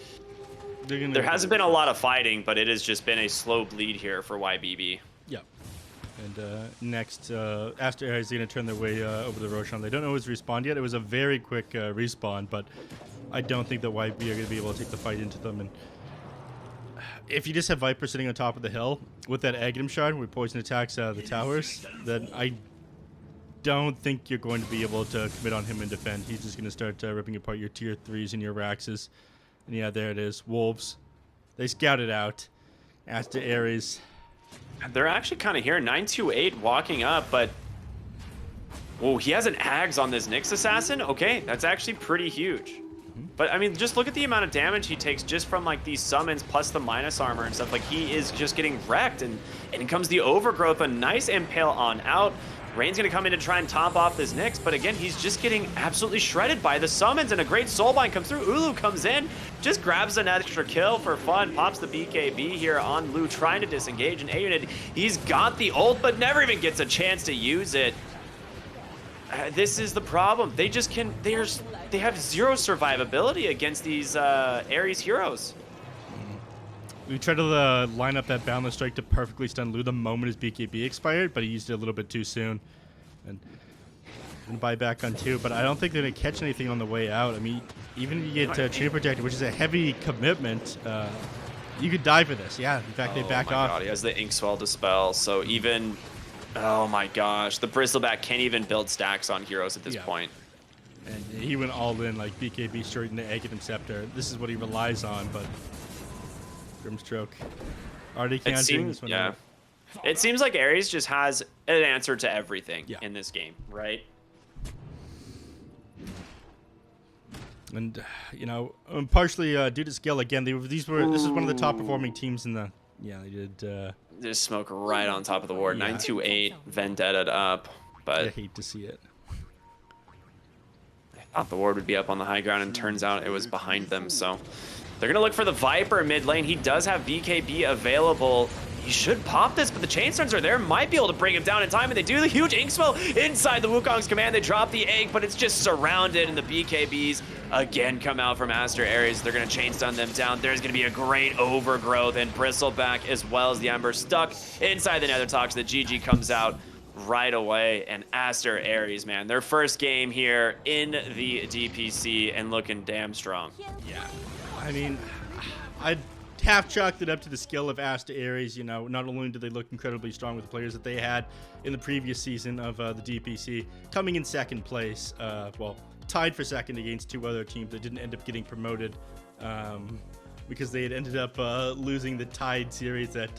There hasn't been a lot of fighting, but it has just been a slow bleed here for YBB. Yeah. And next, Aster.Aries is going to turn their way over the Roshan. They don't know his respawn yet. It was a very quick respawn, but I don't think that YB are going to be able to take the fight into them. And if you just have Viper sitting on top of the hill with that Aghanim Shard where poison attacks the towers, then I don't think you're going to be able to commit on him and defend. He's just going to start ripping apart your tier 3s and your Raxes. And yeah, there it is. Wolves. They scouted out Aster.Aries. They're actually kind of here. 928 walking up, but... Whoa, he has an Ags on this Nyx Assassin? Okay, that's actually pretty huge. But, I mean, just look at the amount of damage he takes just from, like, these summons plus the minus armor and stuff. Like, he is just getting wrecked. And in comes the Overgrowth, a nice Impale on out. Rain's going to come in to try and top off this Nyx, but again, he's just getting absolutely shredded by the summons, and a great Soulbind comes through. Ulu comes in, just grabs an extra kill for fun, pops the BKB here on Lu, trying to disengage, and Aeonid, he's got the ult, but never even gets a chance to use it. This is the problem. They just can, they have zero survivability against these Ares heroes. We tried to line up that Boundless Strike to perfectly stun Lu the moment his BKB expired, but he used it a little bit too soon. And going to buy back on 2, but I don't think they're going to catch anything on the way out. I mean, even if you get Tree Protector, which is a heavy commitment, You could die for this. Yeah. In fact, they back Oh my off. god, he has the Inkswell Dispel, so even... Oh my gosh, the Bristleback can't even build stacks on heroes at this point. And he went all in, like BKB straight into Aghanim Scepter. This is what he relies on, but Grimstroke already countering this one. Yeah. It seems like Aries just has an answer to everything Yeah. in this game, right? And you know, partially due to skill again. This is one of the top performing teams in the. Yeah, they did. Just smoke right on top of the ward. 928 Vendetta up, but I hate to see it. I thought the ward would be up on the high ground, and turns out it was behind them. So they're gonna look for the Viper mid lane. He does have BKB available. He should pop this, but the Chainstones are there. Might be able to bring him down in time, and they do the huge Inkswell inside the Wukong's command. They drop the egg, but it's just surrounded, and the BKBs again come out from Aster.Aries. They're going to chainstone them down. There's going to be a great overgrowth, and Bristleback as well as the Ember stuck inside the Nether Tox. The GG comes out right away, and Aster.Aries, man, their first game here in the DPC and looking damn strong. Yeah, I mean, I'd half chalked it up to the skill of Aster.Aries. You know, not only did they look incredibly strong with the players that they had in the previous season of the DPC, coming in second place, well, tied for second against two other teams that didn't end up getting promoted because they had ended up losing the tied series at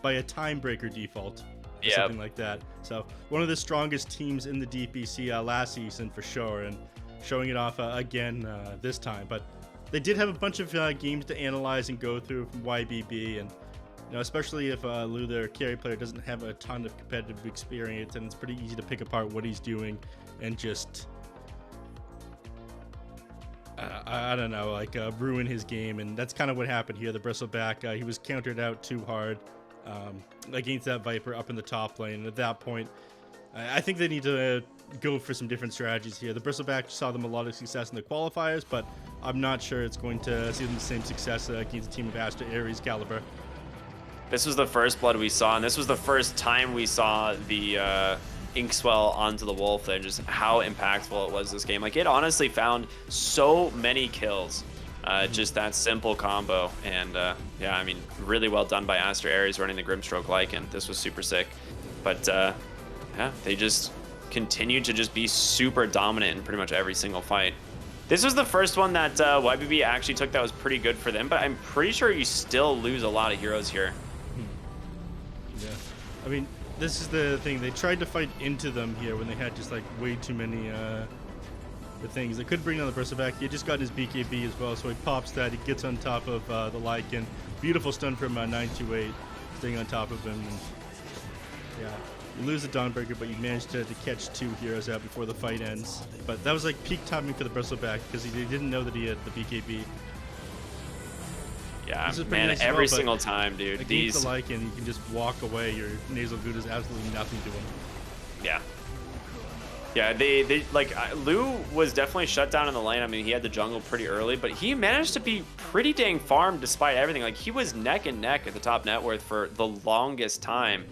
by a timebreaker default. Or something like that. So one of the strongest teams in the DPC last season for sure, and showing it off again this time. But they did have a bunch of games to analyze and go through from YBB, and you know, especially if Lou, their carry player, doesn't have a ton of competitive experience, and it's pretty easy to pick apart what he's doing and just I don't know, like ruin his game. And that's kind of what happened here. The Bristleback, he was countered out too hard against that Viper up in the top lane. And at that point, I think they need to go for some different strategies here. The Bristleback saw them a lot of success in the qualifiers, but I'm not sure it's going to see them the same success against a team of Aster.Aries caliber. This was the first blood we saw, and this was the first time we saw the Inkswell onto the Wolf, and just how impactful it was this game. Like, it honestly found so many kills. Just that simple combo, and yeah, I mean, really well done by Aster.Aries running the Grimstroke Lycan. This was super sick, but yeah, they just continued to just be super dominant in pretty much every single fight. This was the first one that YBB actually took that was pretty good for them, but I'm pretty sure you still lose a lot of heroes here. Yeah, I mean, this is the thing. They tried to fight into them here when they had just like way too many the things. They could bring down the Bristleback. He had just gotten his BKB as well, so he pops that. He gets on top of the Lycan. Beautiful stun from 928, staying on top of him. And, yeah, you lose the Dawnbreaker, but you manage to catch two heroes out before the fight ends. But that was like peak timing for the Bristleback because he didn't know that he had the BKB. Yeah, man, nice every single time, dude. Against the Lycan, you can just walk away. Your nasal good is absolutely nothing to him. Yeah. Yeah, they like, Lou was definitely shut down in the lane. I mean, he had the jungle pretty early, but he managed to be pretty dang farmed despite everything. Like, he was neck and neck at the top net worth for the longest time.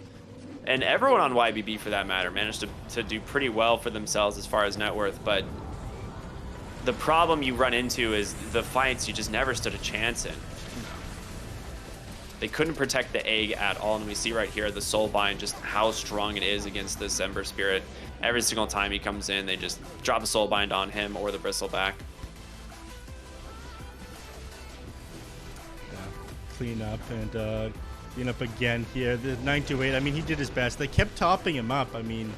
And everyone on YBB, for that matter, managed to do pretty well for themselves as far as net worth. But the problem you run into is the fights you just never stood a chance in. They couldn't protect the egg at all, and we see right here the Soulbind, just how strong it is against this Ember Spirit. Every single time he comes in, they just drop a Soulbind on him or the Bristleback. Yeah, clean up and clean up again here. The 928, I mean, he did his best. They kept topping him up. I mean,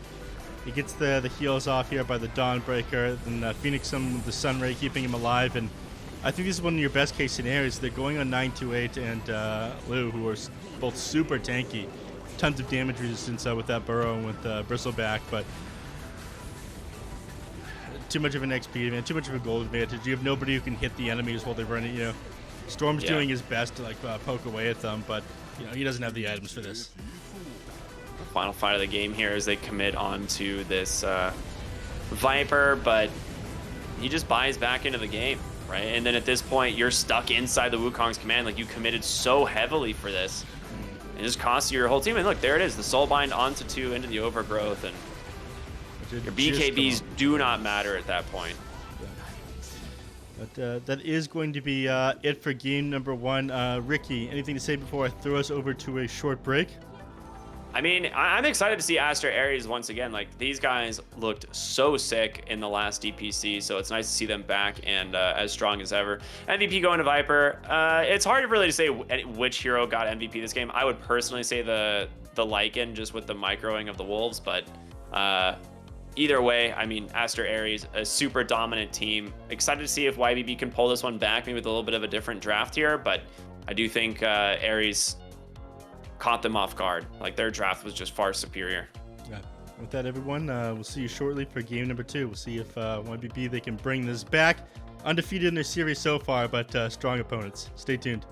he gets the heals off here by the Dawnbreaker, then Phoenix him with the Sunray, keeping him alive, and I think this is one of your best case scenarios. They're going on 928 and Lou, who are both super tanky. Tons of damage resistance with that Burrow and with Bristleback, but too much of an XP advantage, too much of a gold advantage. You have nobody who can hit the enemies while they're running. You know, Storm's doing his best to like poke away at them, but you know, he doesn't have the items for this. Final fight of the game here as they commit onto this Viper, but he just buys back into the game. Right, and then at this point, you're stuck inside the Wukong's command. Like, you committed so heavily for this. It just costs you your whole team. And look, there it is. The Soulbind onto 2 into the Overgrowth. And your BKBs do not matter at that point. But that is going to be it for game number 1. Ricky, anything to say before I throw us over to a short break? I mean, I'm excited to see Aster.Aries once again. Like, these guys looked so sick in the last DPC, so it's nice to see them back and as strong as ever. MVP going to Viper. It's hard really to say which hero got MVP this game. I would personally say the Lycan, just with the microing of the Wolves, but either way, I mean, Aster.Aries, a super dominant team. Excited to see if YBB can pull this one back, maybe with a little bit of a different draft here, but I do think Aries caught them off guard. Like, their draft was just far superior. Yeah. With that, everyone, we'll see you shortly for game number 2. We'll see if YBB, they can bring this back. Undefeated in their series so far, but strong opponents. Stay tuned.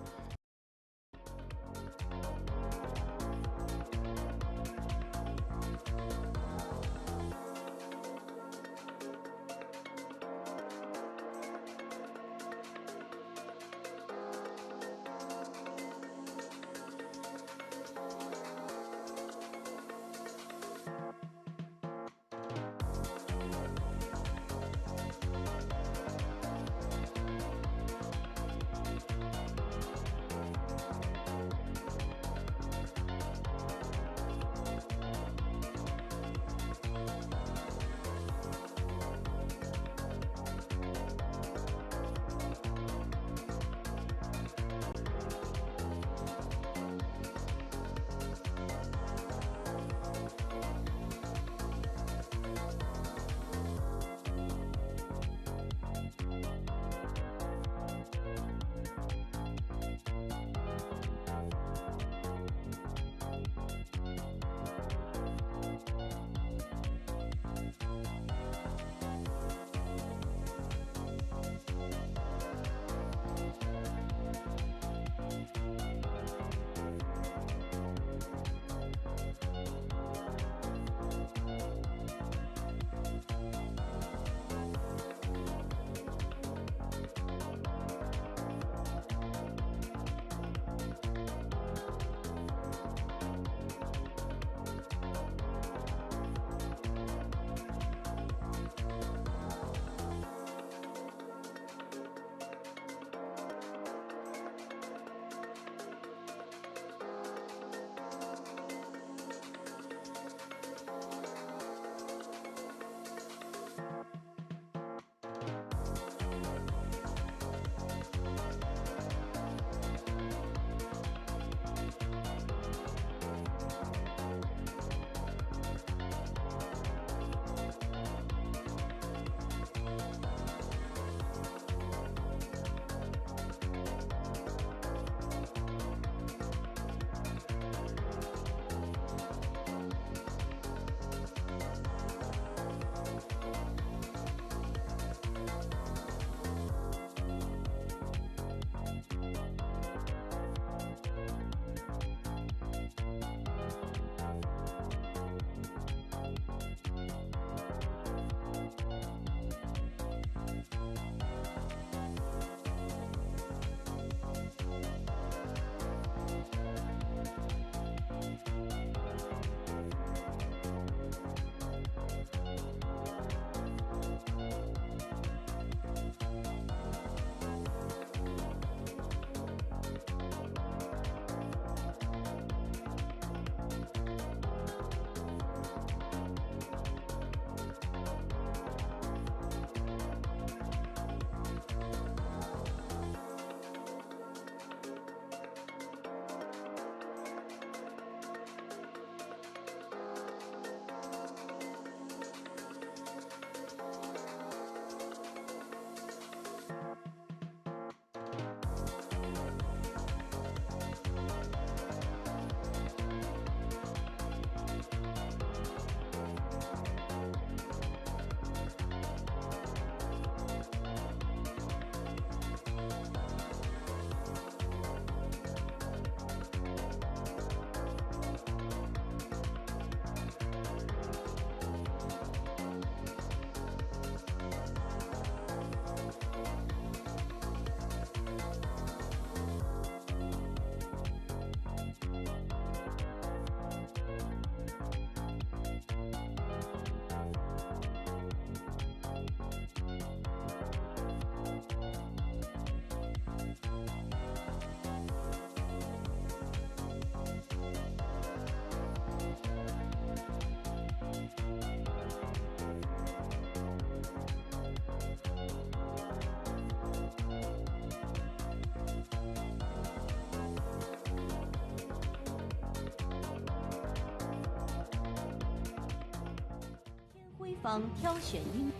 方挑选英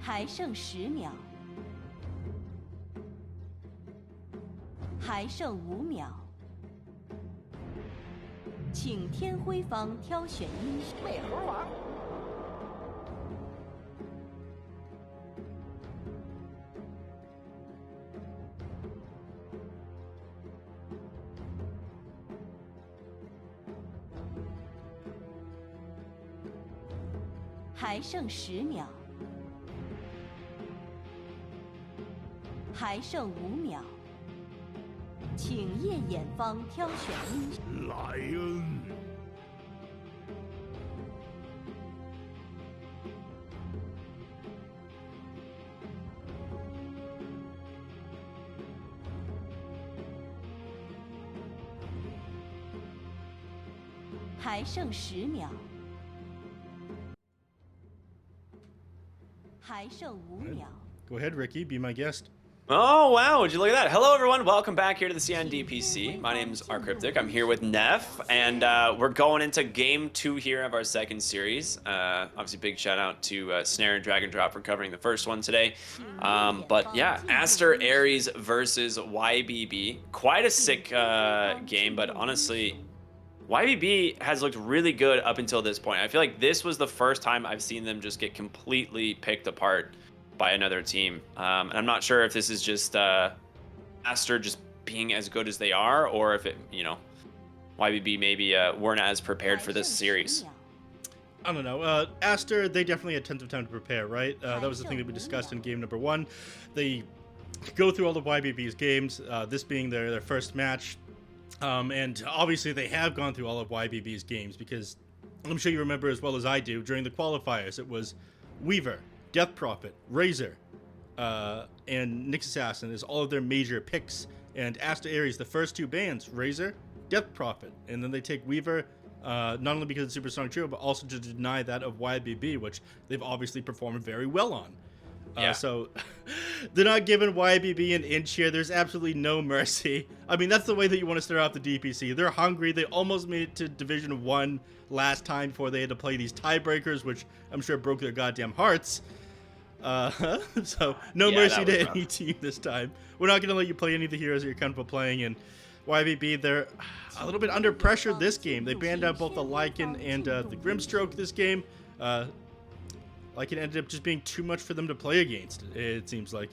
还剩10秒，还剩5秒，请天辉方挑选英雄。美猴王。还剩10秒。还剩5秒，请夜眼方挑选英雄。莱恩，还剩10秒，还剩5秒。Go ahead, Ricky. Be my guest. Oh, wow. Would you look at that? Hello, everyone. Welcome back here to the CN DPC. My name's Cryptic. I'm here with Neff, and we're going into Game 2 here of our second series. Obviously, big shout out to Snare and Drag and Drop for covering the first one today. But yeah, Aster.Aries versus YBB. Quite a sick game, but honestly, YBB has looked really good up until this point. I feel like this was the first time I've seen them just get completely picked apart by another team. And I'm not sure if this is just Aster just being as good as they are, or if it, you know, YBB maybe weren't as prepared for this series. I don't know. Aster, they definitely had tons of time to prepare, right? That was the thing that we discussed in game number 1. They go through all of YBB's games, this being their first match. And obviously they have gone through all of YBB's games, because I'm sure you remember as well as I do, during the qualifiers, it was Weaver, Death Prophet, Razor, and Nyx Assassin is all of their major picks. And Aster.Aries, the first 2 bans, Razor, Death Prophet. And then they take Weaver, not only because of Super Strong Trio, but also to deny that of YBB, which they've obviously performed very well on. Yeah. So they're not giving YBB an inch here. There's absolutely no mercy. I mean, that's the way that you want to start off the DPC. They're hungry. They almost made it to Division 1 last time before they had to play these tiebreakers, which I'm sure broke their goddamn hearts. So no mercy to any team this time. We're not going to let you play any of the heroes that you're comfortable playing. And YBB, they're a little bit under pressure this game. They banned out both the Lycan and the Grimstroke this game. Lycan ended up just being too much for them to play against, it seems like.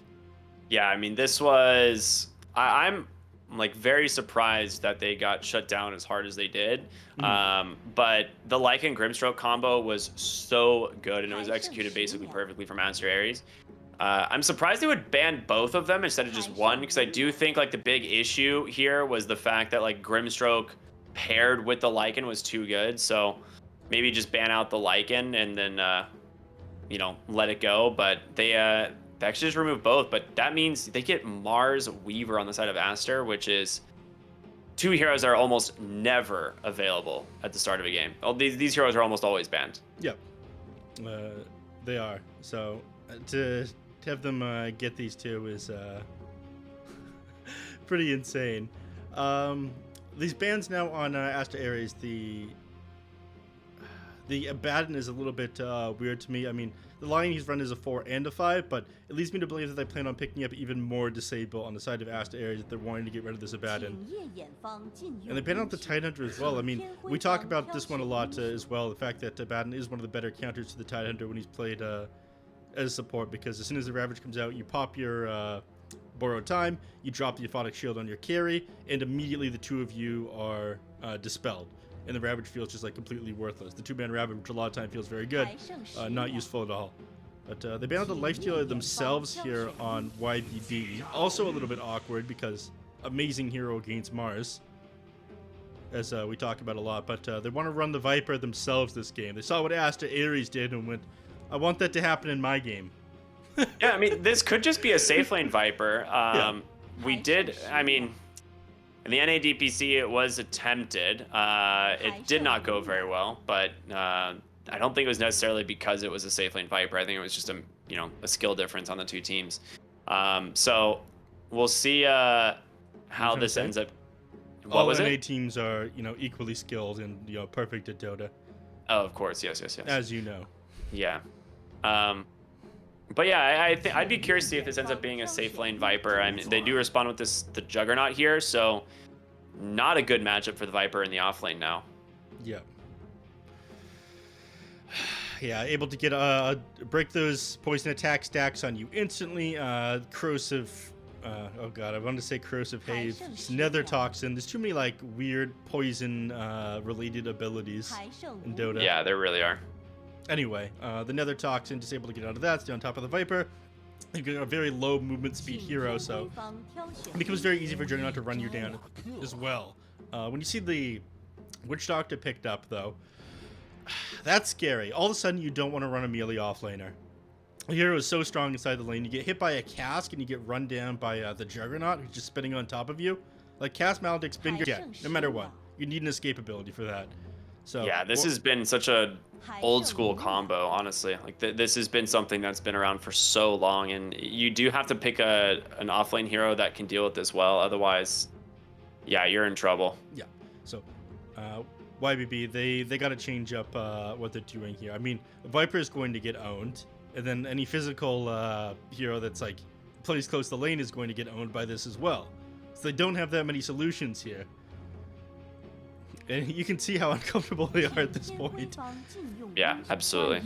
Yeah, I mean, this was... I'm like very surprised that they got shut down as hard as they did. But the Lycan Grimstroke combo was so good, and it was executed basically perfectly from Aster.Aries. I'm surprised they would ban both of them instead of just one, because I do think like the big issue here was the fact that like Grimstroke paired with the Lycan was too good. So maybe just ban out the Lycan and then you know, let it go. But they actually just removed both, but that means they get Mars Weaver on the side of Aster, which is 2 heroes that are almost never available at the start of a game. These heroes are almost always banned. Yep, they are. So to have them get these 2 is pretty insane. These bans now on Aster.Aries, the Abaddon is a little bit weird to me. I mean, the line he's run is a 4 and a 5, but it leads me to believe that they plan on picking up even more Disable on the side of Aster.Aries if they're wanting to get rid of this Abaddon. And they ban out the Tidehunter as well. I mean, we talk about this one a lot as well, the fact that Abaddon is one of the better counters to the Tidehunter when he's played as support, because as soon as the Ravage comes out, you pop your Borrowed Time, you drop the Aphotic Shield on your carry, and immediately the 2 of you are dispelled. And the Ravage feels just like completely worthless. The 2-man Ravage, which a lot of time feels very good, not useful at all. But they banned out the Lifestealer themselves here on YBB. Also a little bit awkward because amazing hero against Mars, as we talk about a lot. But they want to run the Viper themselves this game. They saw what Aster.Aries did and went, I want that to happen in my game. Yeah, I mean, this could just be a safe lane Viper. We did, I mean... In the NADPC, it was attempted. It did not go very well, but I don't think it was necessarily because it was a safe lane Viper. I think it was just a skill difference on the two teams. So we'll see how this ends up. What all was NA it? teams are equally skilled and perfect at Dota. Oh, of course, yes. As you know. Yeah. But yeah, I'd be curious to see if this ends up being a safe lane Viper. I mean, they do respond with the Juggernaut here, so not a good matchup for the Viper in the off lane now. Yeah. Yeah, able to get break those poison attack stacks on you instantly. Corrosive. Oh god, I wanted to say corrosive haze, nether toxin. There's too many like weird poison related abilities in Dota. Yeah, there really are. Anyway, the nether toxin, just able to get out of that, stay on top of the Viper. You get a very low movement speed hero, so it becomes very easy for Juggernaut to run you down as well. When you see the Witch Doctor picked up, though, that's scary. All of a sudden, you don't want to run a melee offlaner. The hero is so strong inside the lane. You get hit by a cask and you get run down by the Juggernaut, who's just spinning on top of you. Like, cast Maledict, spin your no matter what. You need an escape ability for that. So yeah, this has been such a old school combo, honestly. Like this has been something that's been around for so long, and you do have to pick an offlane hero that can deal with this well. Otherwise, yeah, you're in trouble. Yeah. So, YBB, they got to change up what they're doing here. I mean, Viper is going to get owned, and then any physical hero that's like plays close to the lane is going to get owned by this as well. So they don't have that many solutions here. And you can see how uncomfortable they are at this point. Yeah, absolutely.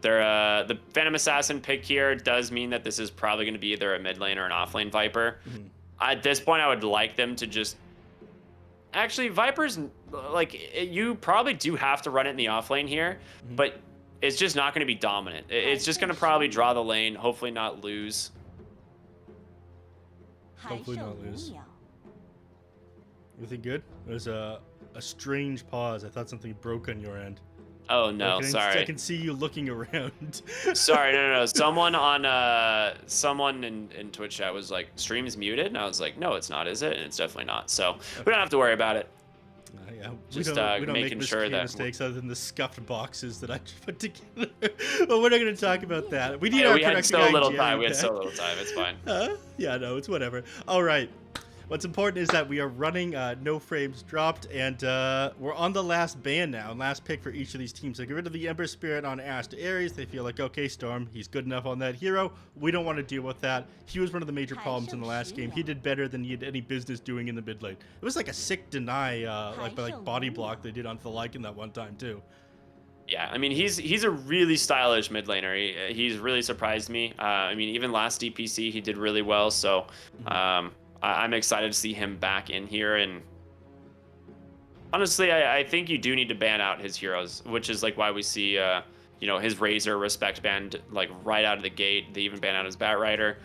The Phantom Assassin pick here does mean that this is probably going to be either a mid lane or an off lane Viper. Mm-hmm. At this point, I would like them to just... Actually, Vipers, like, you probably do have to run it in the off lane here, but it's just not going to be dominant. It's just going to probably draw the lane, hopefully not lose. Hopefully not lose. Everything good? There's a strange pause. I thought something broke on your end. Oh no, sorry. I can see you looking around. Sorry, no. Someone in Twitch chat was like, "Stream's muted," and I was like, "No, it's not, is it?" And it's definitely not. So we don't have to worry about it. Yeah, Just we don't making make sure that mistakes other than the scuffed boxes that I just put together. But we're not going to talk about that. We need our production guy, We had so little time. It's fine. Yeah, no, it's whatever. All right. What's important is that we are running no frames dropped, and we're on the last ban now, last pick for each of these teams. They get rid of the Ember Spirit on Aster.Aries. They feel like, okay, Storm, he's good enough on that hero. We don't want to deal with that. He was one of the major problems in the last game. He did better than he had any business doing in the mid lane. It was like a sick deny, like body block they did onto the Lycan that one time too. Yeah, I mean, he's a really stylish mid laner. He's really surprised me. I mean, even last DPC, he did really well, so... I'm excited to see him back in here, and honestly, I think you do need to ban out his heroes, which is like why we see, his Razor respect banned like right out of the gate. They even ban out his Bat Rider,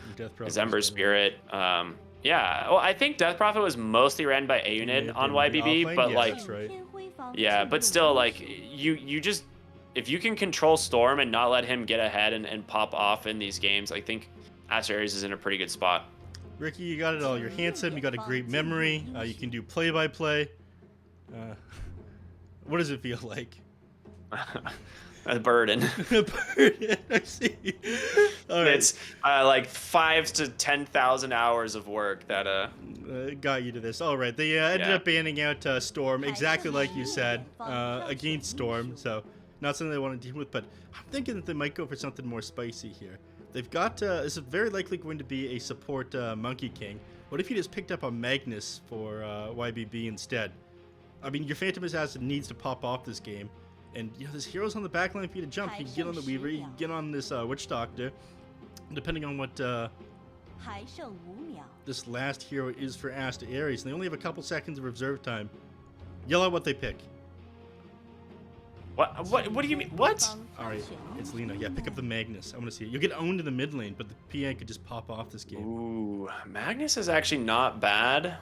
his Ember Spirit. Yeah, well, I think Death Prophet was mostly ran by A-Unit on YBB, but like, that's right. Yeah, but still, like you just if you can control Storm and not let him get ahead and pop off in these games, I think Aster.Aries is in a pretty good spot. Ricky, you got it all. You're handsome. You got a great memory. You can do play-by-play. What does it feel like? A burden. A burden. I see. All right. It's like 5,000 to 10,000 hours of work that got you to this. All right. They ended up banning out Storm, exactly like you said, against Storm. So not something they want to deal with. But I'm thinking that they might go for something more spicy here. They've got, this is very likely going to be a support Monkey King. What if you just picked up a Magnus for YBB instead? I mean, your Phantom Assassin needs to pop off this game. And, there's heroes on the backline for you to jump. You can get on the Weaver, you can get on this Witch Doctor. Depending on what this last hero is for Aster.Aries. They only have a couple seconds of reserve time. Yell out what they pick. What do you mean? What? Alright, it's Lena. Yeah, pick up the Magnus. I want to see it. You'll get owned in the mid lane, but the PN could just pop off this game. Ooh, Magnus is actually not bad.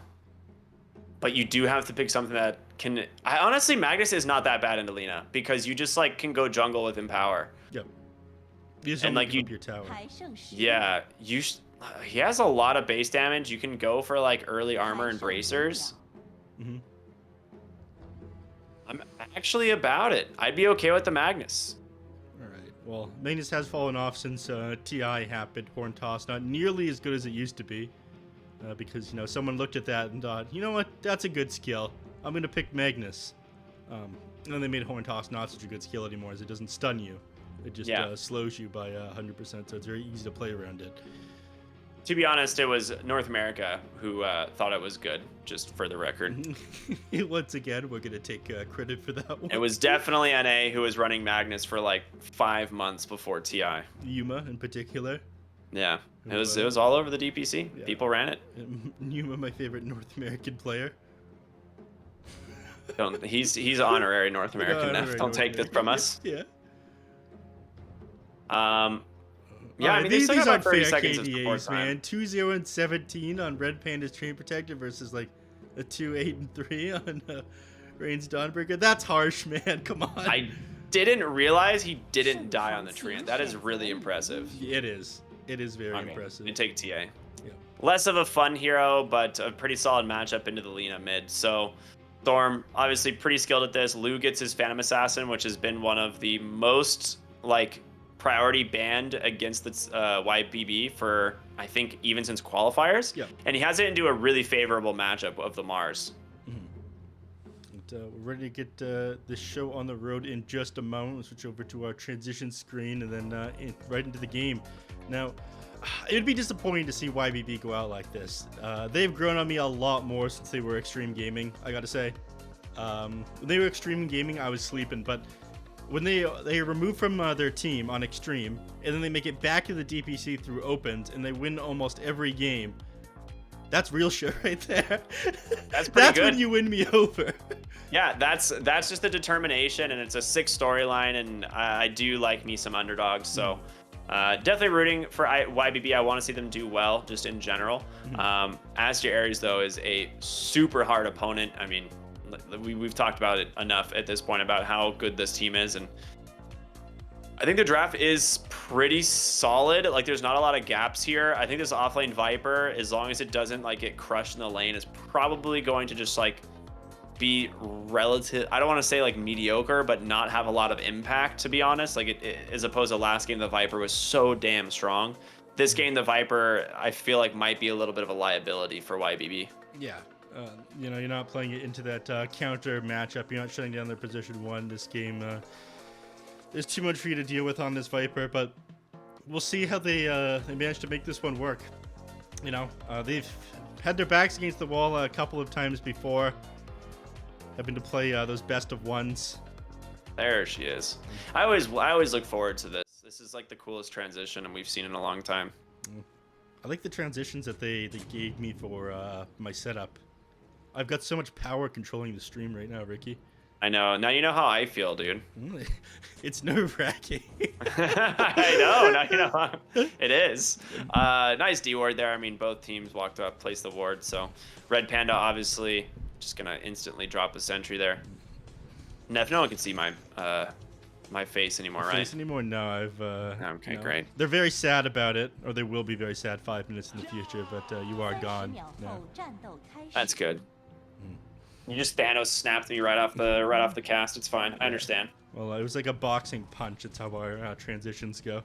But you do have to pick something that can... honestly, Magnus is not that bad into Lena, because you just, like, can go jungle with Empower. Yep. You just and, like, give up your tower. Yeah, he has a lot of base damage. You can go for, like, early armor and bracers. Mm-hmm. I'm actually about it. I'd be okay with the Magnus. All right. Well, Magnus has fallen off since TI happened. Horn toss not nearly as good as it used to be, because someone looked at that and thought, you know what, that's a good skill. I'm gonna pick Magnus. And then they made Horn toss not such a good skill anymore, as it doesn't stun you. It just slows you by 100%, so it's very easy to play around it. To be honest, it was North America who thought it was good, just for the record. Once again, we're going to take credit for that one. It was definitely NA who was running Magnus for like 5 months before TI. Yuma in particular. Yeah, it was all over the DPC. Yeah. People ran it. Yuma, my favorite North American player. He's honorary North American. Don't take this from us. Yeah. Yeah, I mean, these aren't fair KDAs, man. 2-0 and 17 on Red Panda's Train Protector versus like a 2-8 and 3 on Rain's Dawnbreaker. That's harsh, man. Come on. I didn't realize he didn't die on the Treant. That is really impressive. It is. It is very impressive. You take TA. Yeah. Less of a fun hero, but a pretty solid matchup into the Lina mid. So Storm, obviously pretty skilled at this. Lou gets his Phantom Assassin, which has been one of the most priority banned against the YBB for, I think, even since qualifiers. Yeah. And he has it into a really favorable matchup of the Mars. We're ready to get this show on the road in just a moment. We'll switch over to our transition screen and then right into the game. Now, it would be disappointing to see YBB go out like this. They've grown on me a lot more since they were Extreme Gaming, I gotta say. When they were Extreme Gaming, I was sleeping, but when they remove from their team on Extreme, and then they make it back to the DPC through Opens, and they win almost every game, that's real shit right there. That's pretty that's good. When you win me over. Yeah, that's just the determination, and it's a sick storyline, and I do like me some underdogs, so definitely rooting for YBB. I want to see them do well, just in general. Aster.Aries, though, is a super hard opponent. I mean, we've talked about it enough at this point about how good this team is, and I think the draft is pretty solid. Like, there's not a lot of gaps here. I think this offlane Viper, as long as it doesn't get crushed in the lane, is probably going to just be relative. I don't want to say mediocre, but not have a lot of impact, to be honest. As opposed to last game, the Viper was so damn strong. This game, the Viper, I feel might be a little bit of a liability for YBB. Yeah. You're not playing it into that counter matchup. You're not shutting down their position one. This game, there's too much for you to deal with on this Viper, but we'll see how they manage to make this one work. They've had their backs against the wall a couple of times before, having to play those best of ones. There she is. I always look forward to this. This is the coolest transition, and we've seen in a long time. I like the transitions that they gave me for my setup. I've got so much power controlling the stream right now, Ricky. I know. Now you know how I feel, dude. It's nerve-wracking. I know. Now you know how it is. Nice D ward there. I mean, both teams walked up, placed the ward. So Red Panda obviously just gonna instantly drop a sentry there. Neff, no one can see my my face anymore, right? Face anymore? No, I've. Okay, great. They're very sad about it, or they will be very sad 5 minutes in the future. But you are gone now. That's good. You just Thanos snapped me right off the cast. It's fine. I understand. Well, it was like a boxing punch. It's how our transitions go.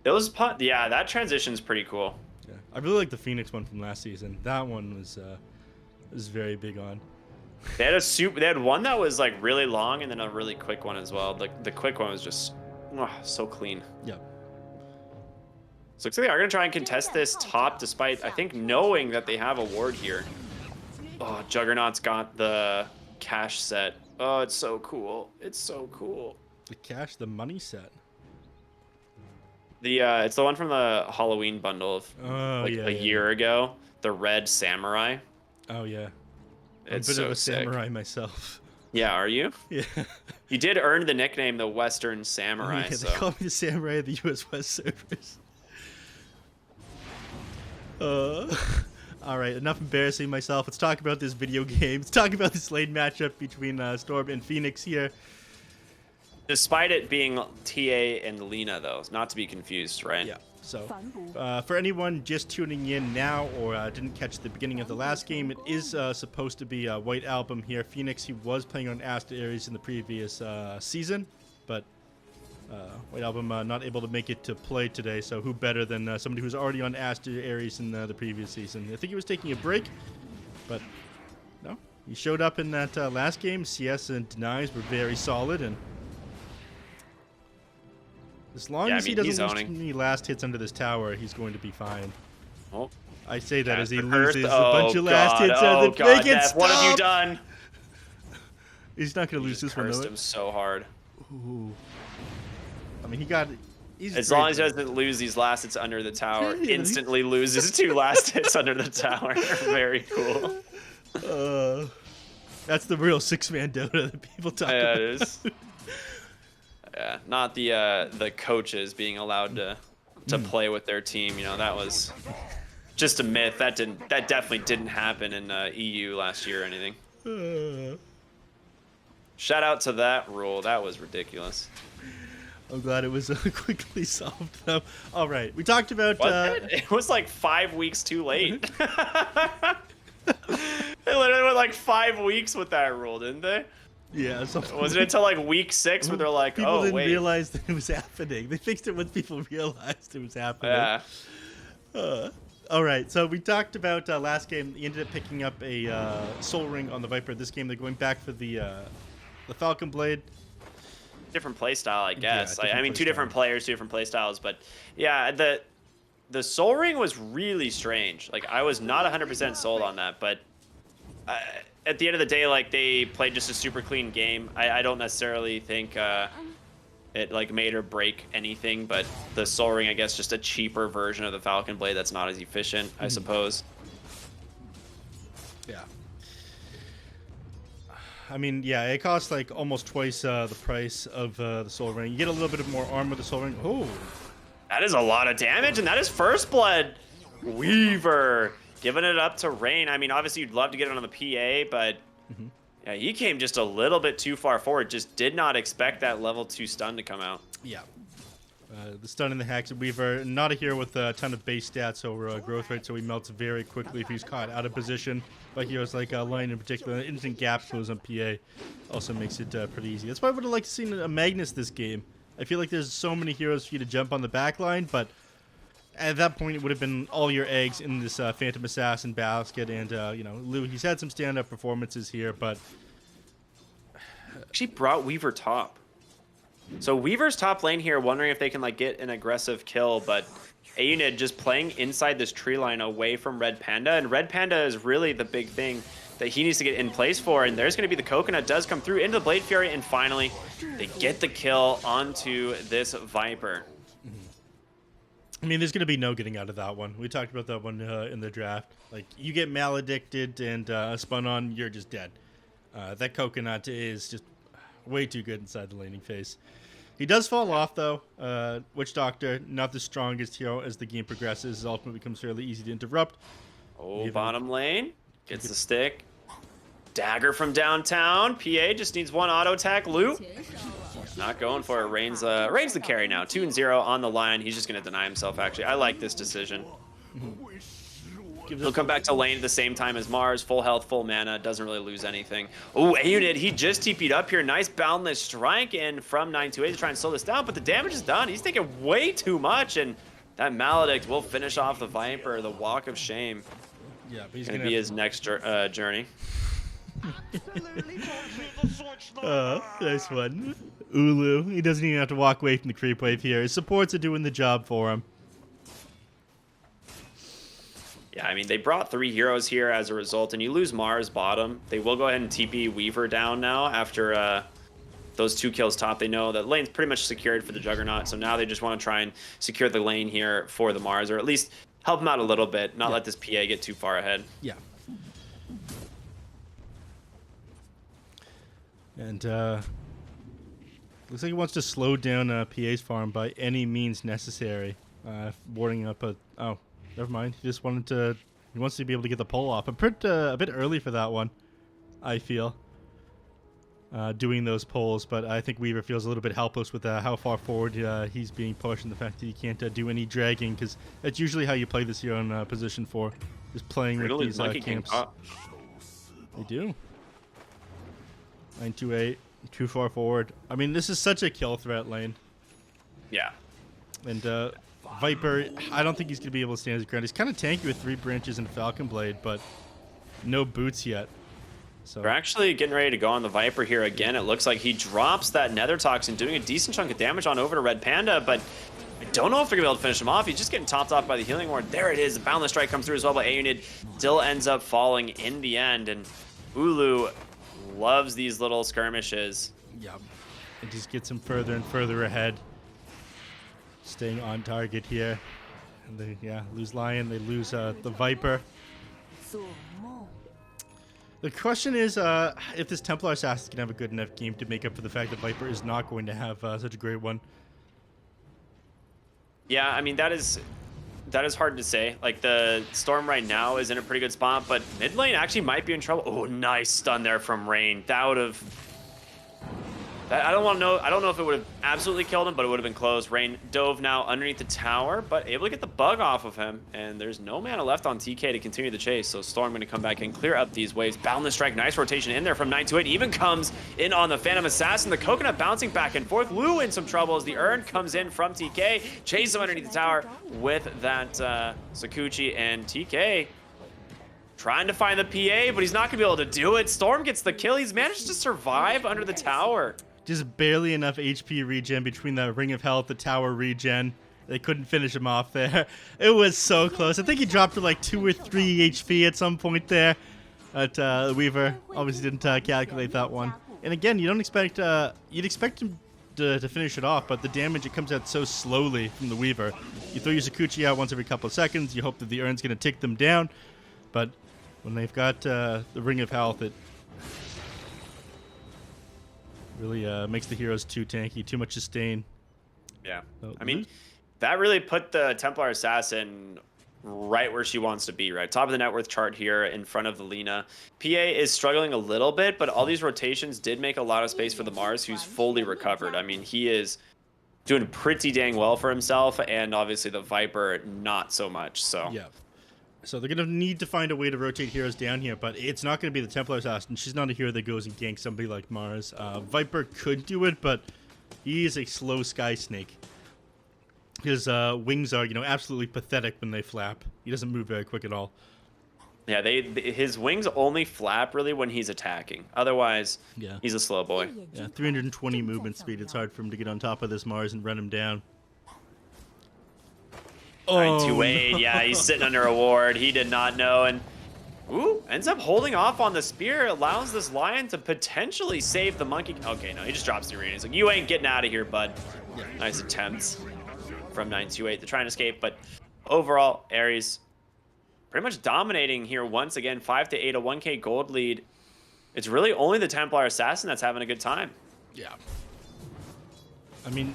Yeah, that transition's pretty cool. Yeah, I really like the Phoenix one from last season. That one was very big on. They had one that was really long and then a really quick one as well. The quick one was just so clean. Yeah. So looks like they are gonna try and contest this top, despite I think knowing that they have a ward here. Oh, Juggernaut's got the cash set. Oh, it's so cool. It's so cool. The money set. It's the one from the Halloween bundle of a year ago. The red samurai. Oh yeah. It's I'm a bit so of a sick. samurai myself. Yeah, are you? Yeah. You did earn the nickname the Western Samurai. Yeah, they call me the samurai of the US West servers. All right, enough embarrassing myself. Let's talk about this video game. Let's talk about this lane matchup between Storm and Phoenix here. Despite it being TA and Lina, though, not to be confused, right? Yeah. So, for anyone just tuning in now or didn't catch the beginning of the last game, it is supposed to be White Album here. Phoenix, he was playing on Aster.Aries in the previous season, but White Album not able to make it to play today, so who better than somebody who's already on Aster.Aries in the previous season. I think he was taking a break, but no, he showed up in that last game. CS and denies were very solid, and as long as he doesn't lose too many last hits under this tower, he's going to be fine. Oh, I say that as he cursed. loses a bunch of last hits Oh, under the God, make it Def, stop. what have you done? He's not going to lose this one, though. Cursed him so hard. Ooh. I mean, he got... As long as he doesn't lose these last hits under the tower, instantly loses 2 last hits under the tower. Very cool. That's the real 6-man Dota that people talk about. Yeah, it is. Yeah, not the coaches being allowed to play with their team. You know, that was just a myth. That definitely didn't happen in EU last year or anything. Shout out to that rule. That was ridiculous. I'm glad it was quickly solved, though. All right, we talked about... It was like 5 weeks too late. They literally went like 5 weeks with that rule, didn't they? Yeah. Was it until like week 6 where they're like, people oh, didn't wait. realize that it was happening. They fixed it once people realized it was happening. Yeah. All right, so we talked about last game. He ended up picking up a Soul Ring on the Viper. This game, they're going back for the Falcon Blade. Different play style, I guess. Yeah, I mean, 2 different players, 2 different play styles, but yeah, the Soul Ring was really strange. Like, I was not 100% sold on that, but at the end of the day, like, they played just a super clean game. I don't necessarily think it like made or break anything, but the Soul Ring, I guess, just a cheaper version of the Falcon Blade that's not as efficient, I suppose. Yeah. I mean, yeah, it costs like almost twice the price of the Soul Ring. You get a little bit of more armor with the Soul Ring. Oh, that is a lot of damage, and that is First Blood. Weaver giving it up to Rain. I mean, obviously you'd love to get it on the PA, but yeah, he came just a little bit too far forward. Just did not expect that level 2 stun to come out. Yeah. The stun and the hacks. Weaver, not a hero with a ton of base stats over growth rate, so he melts very quickly if he's caught out of position. But heroes like Lion in particular, instant gap close on PA also makes it pretty easy. That's why I would have liked to see a Magnus this game. I feel like there's so many heroes for you to jump on the back line, but at that point it would have been all your eggs in this Phantom Assassin basket. And, you know, Lou, he's had some stand-up performances here, but... She brought Weaver top. So Weaver's top lane here, wondering if they can like get an aggressive kill, but Aunid just playing inside this tree line away from Red Panda, and Red Panda is really the big thing that he needs to get in place for, and there's going to be the Coconut does come through into the Blade Fury, and finally they get the kill onto this Viper. I mean, there's going to be no getting out of that one. We talked about that one in the draft. Like, you get maledicted and spun on, you're just dead. That Coconut is just way too good inside the laning phase. He does fall off, though. Witch Doctor, not the strongest hero as the game progresses. His ultimate becomes fairly easy to interrupt. Oh, bottom lane. Gets the stick. Dagger from downtown. PA just needs one auto attack. Lou. Not going for it. Rain's the carry now. 2-0 on the line. He's just going to deny himself, actually. I like this decision. He'll come back to lane at the same time as Mars. Full health, full mana. Doesn't really lose anything. Oh, Aunid, he just TP'd up here. Nice boundless strike in from 928 to try and slow this down, but the damage is done. He's taking way too much, and that Maledict will finish off the Viper, the Walk of Shame. Yeah, but he's going to be his next journey. Nice one. Ulu, he doesn't even have to walk away from the creep wave here. His supports are doing the job for him. Yeah, I mean, they brought 3 heroes here as a result, and you lose Mars bottom. They will go ahead and TP Weaver down now after those 2 kills top. They know that lane's pretty much secured for the Juggernaut, so now they just want to try and secure the lane here for the Mars, or at least help him out a little bit, not let this PA get too far ahead. Yeah. And looks like he wants to slow down PA's farm by any means necessary. Boarding up a... Oh, never mind. He just wanted to... He wants to be able to get the pull off. A bit early for that one, I feel. doing those pulls, but I think Weaver feels a little bit helpless with how far forward he's being pushed and the fact that he can't do any dragging, because that's usually how you play this here on position 4, is playing with these camps. They do. 928, too far forward. I mean, this is such a kill threat lane. Yeah. And Viper, I don't think he's going to be able to stand his ground. He's kind of tanky with 3 branches and Falcon Blade, but no boots yet. So we're actually getting ready to go on the Viper here again. It looks like he drops that Nether Toxin, doing a decent chunk of damage on over to Red Panda, but I don't know if they're going to be able to finish him off. He's just getting topped off by the Healing Ward. There it is. The Boundless Strike comes through as well, but A-Unit still ends up falling in the end, and Ulu loves these little skirmishes. Yep. It just gets him further and further ahead. Staying on target here. And they, lose Lion. They lose the Viper. The question is if this Templar Assassin can have a good enough game to make up for the fact that Viper is not going to have such a great one. Yeah, I mean, that is hard to say. Like, the Storm right now is in a pretty good spot, but mid lane actually might be in trouble. Oh, nice stun there from Rain. That would have... I don't know if it would have absolutely killed him, but it would have been close. Rain dove now underneath the tower, but able to get the bug off of him. And there's no mana left on TK to continue the chase. So Storm going to come back and clear up these waves. Boundless Strike, nice rotation in there from 928. Even comes in on the Phantom Assassin. The Coconut bouncing back and forth. Lou in some trouble as the Urn comes in from TK. Chase him underneath the tower with that Sakuchi, and TK trying to find the PA, but he's not going to be able to do it. Storm gets the kill. He's managed to survive under the tower. Just barely enough HP regen between the Ring of Health, the tower regen. They couldn't finish him off there. It was so close. I think he dropped to like 2 or 3 HP at some point there. But Weaver obviously didn't calculate that one. And again, you don't expect... you'd expect him to finish it off, but the damage, it comes out so slowly from the Weaver. You throw your Sakuchi out once every couple of seconds. You hope that the Urn's going to tick them down. But when they've got the Ring of Health, it really makes the heroes too tanky, too much sustain. Yeah. I mean, that really put the Templar Assassin right where she wants to be, right? Top of the net worth chart here in front of the Lina. PA is struggling a little bit, but all these rotations did make a lot of space for the Mars, who's fully recovered. I mean, he is doing pretty dang well for himself, and obviously the Viper, not so much, so. Yeah. So they're going to need to find a way to rotate heroes down here, but it's not going to be the Templar Assassin. She's not a hero that goes and ganks somebody like Mars. Viper could do it, but he is a slow Sky Snake. His wings are, absolutely pathetic when they flap. He doesn't move very quick at all. Yeah, his wings only flap really when he's attacking. Otherwise, he's a slow boy. Yeah, 320 movement speed. It's hard for him to get on top of this Mars and run him down. 928, no. Yeah, he's sitting under a ward. He did not know, and ends up holding off on the spear. Allows this Lion to potentially save the monkey. Okay, no, he just drops the arena. He's like, you ain't getting out of here, bud. Nice attempts from 928 to try and escape, but overall, Aries pretty much dominating here once again. 5-8, a 1k gold lead. It's really only the Templar Assassin that's having a good time. Yeah. I mean,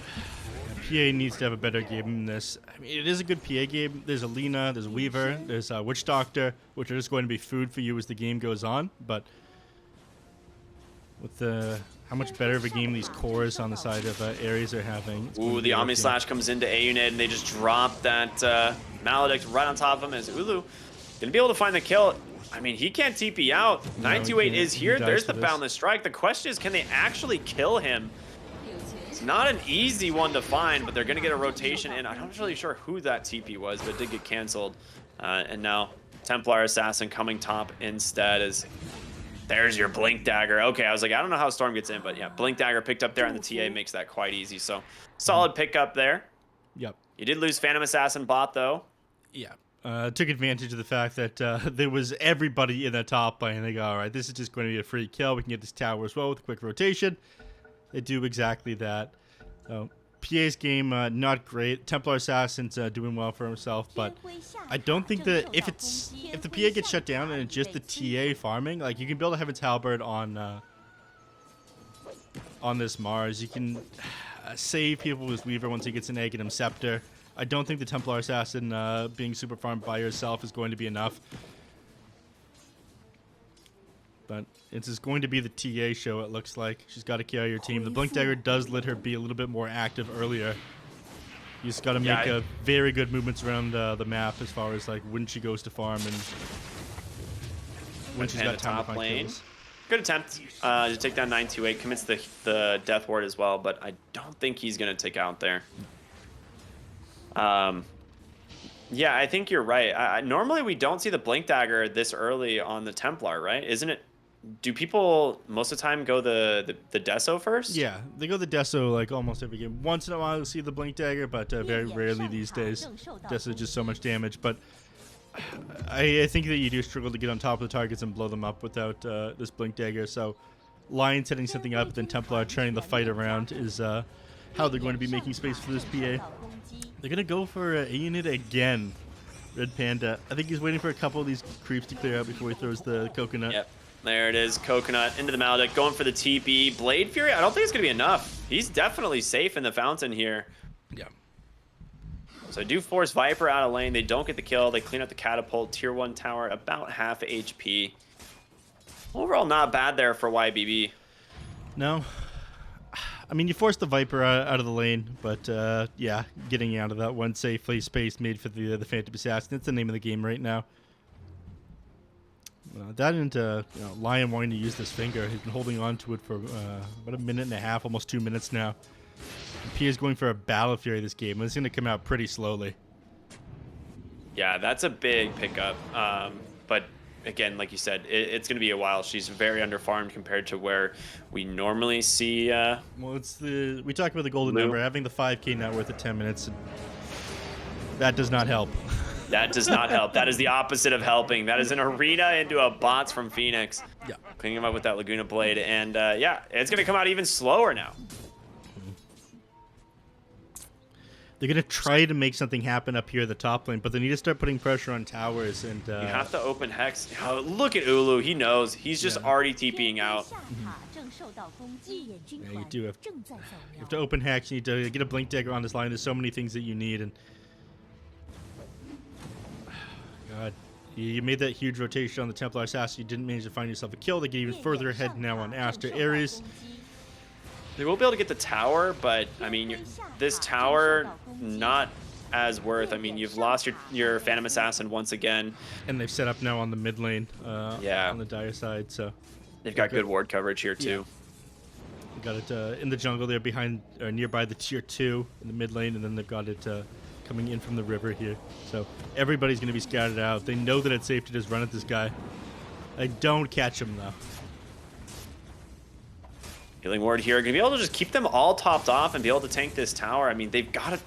PA needs to have a better game than this. I mean, it is a good PA game. There's a Lina, there's a Weaver, there's a Witch Doctor, which are just going to be food for you as the game goes on. But with how much better of a game these cores on the side of Aries are having. Ooh, the Omni Slash comes into A-Unit, and they just drop that Maledict right on top of him as Ulu gonna be able to find the kill. I mean, he can't TP out. 928 is here. There's the Boundless Strike. The question is, can they actually kill him? It's not an easy one to find, but they're going to get a rotation in. I'm not really sure who that TP was, but it did get canceled. And now Templar Assassin coming top instead is... There's your Blink Dagger. Okay, I was like, I don't know how Storm gets in, but yeah, Blink Dagger picked up there on the TA makes that quite easy. So solid pickup there. Yep. You did lose Phantom Assassin bot, though. Yeah. Took advantage of the fact that there was everybody in the top lane. They go, all right, this is just going to be a free kill. We can get this tower as well with a quick rotation. They do exactly that. PA's game, not great. Templar Assassin's doing well for himself, but I don't think that if the PA gets shut down and it's just the TA farming, like you can build a Heaven's Halberd on this Mars. You can save people with Weaver once he gets an Aghanim Scepter. I don't think the Templar Assassin being super farmed by yourself is going to be enough. But it's going to be the TA show, it looks like. She's got to carry her team. The Blink Dagger does let her be a little bit more active earlier. You just got to make very good movements around the map as far as like when she goes to farm and when she's got time to find kills. Good attempt to take down 928. Commits the death ward as well, but I don't think he's going to take out there. Yeah, I think you're right. Normally we don't see the Blink Dagger this early on the Templar, right? Isn't it? Do people most of the time go the Deso first? Yeah, they go the Deso like almost every game. Once in a while you'll see the Blink Dagger, but very rarely these days. Deso is just so much damage, but I think that you do struggle to get on top of the targets and blow them up without this Blink Dagger. So Lion setting something up, then Templar turning the fight around is how they're going to be making space for this PA. They're going to go for a unit again, Red Panda. I think he's waiting for a couple of these creeps to clear out before he throws the coconut. Yep. There it is, Coconut into the Maledict, going for the TP. Blade Fury, I don't think it's going to be enough. He's definitely safe in the fountain here. Yeah. So I do force Viper out of lane. They don't get the kill. They clean up the catapult. Tier 1 tower, about half HP. Overall, not bad there for YBB. No. I mean, you forced the Viper out of the lane, but yeah, getting out of that one safely space made for the Phantom Assassin. It's the name of the game right now. That and Lion wanting to use this finger. He's been holding on to it for about a minute and a half, almost 2 minutes now. And P is going for a Battle Fury this game, and it's going to come out pretty slowly. Yeah, that's a big pickup. But again, like you said, it's going to be a while. She's very underfarmed compared to where we normally see. Well, we talked about the golden number, having the 5K net worth of 10 minutes. And that does not help. That does not help. That is the opposite of helping. That is an arena into a bots from Phoenix. Yeah. Cleaning him up with that Laguna Blade. And yeah, it's going to come out even slower now. They're going to try to make something happen up here at the top lane, but they need to start putting pressure on towers. And you have to open Hex. Oh, look at Ulu. He knows. He's just already TPing out. Yeah, you do have to open Hex. You need to get a Blink Dagger on this line. There's so many things that you need. And God, you made that huge rotation on the Templar Assassin. You didn't manage to find yourself a kill. They get even further ahead now on Aster.Aries. They will be able to get the tower, but I mean, this tower not as worth. I mean, you've lost your Phantom Assassin once again, and they've set up now on the mid lane. Yeah, on the Dire side, so they've got good ward coverage here too. They got it in the jungle there, behind or nearby the tier 2 in the mid lane, and then they've got it coming in from the river here. So everybody's going to be scattered out. They know that it's safe to just run at this guy. Don't catch him though. Healing ward here, gonna be able to just keep them all topped off and be able to tank this tower. I mean, they've got to.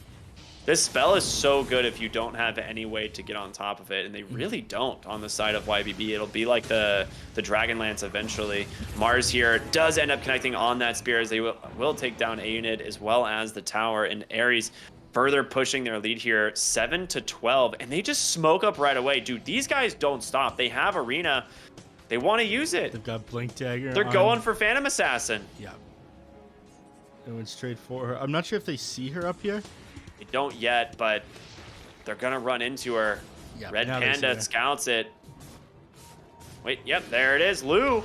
This spell is so good if you don't have any way to get on top of it, and they really don't on the side of YBB. It'll be like the Dragonlance eventually. Mars here does end up connecting on that spear as they will take down a unit as well as the tower, and Aries further pushing their lead here 7-12, and they just smoke up right away. Dude, these guys don't stop. They have arena. They want to use it. They've got Blink Dagger. They're going for Phantom Assassin. Yeah. They went straight for her. I'm not sure if they see her up here. They don't yet, but they're going to run into her. Yeah, Red Panda scouts it. Wait, yep, there it is. Lou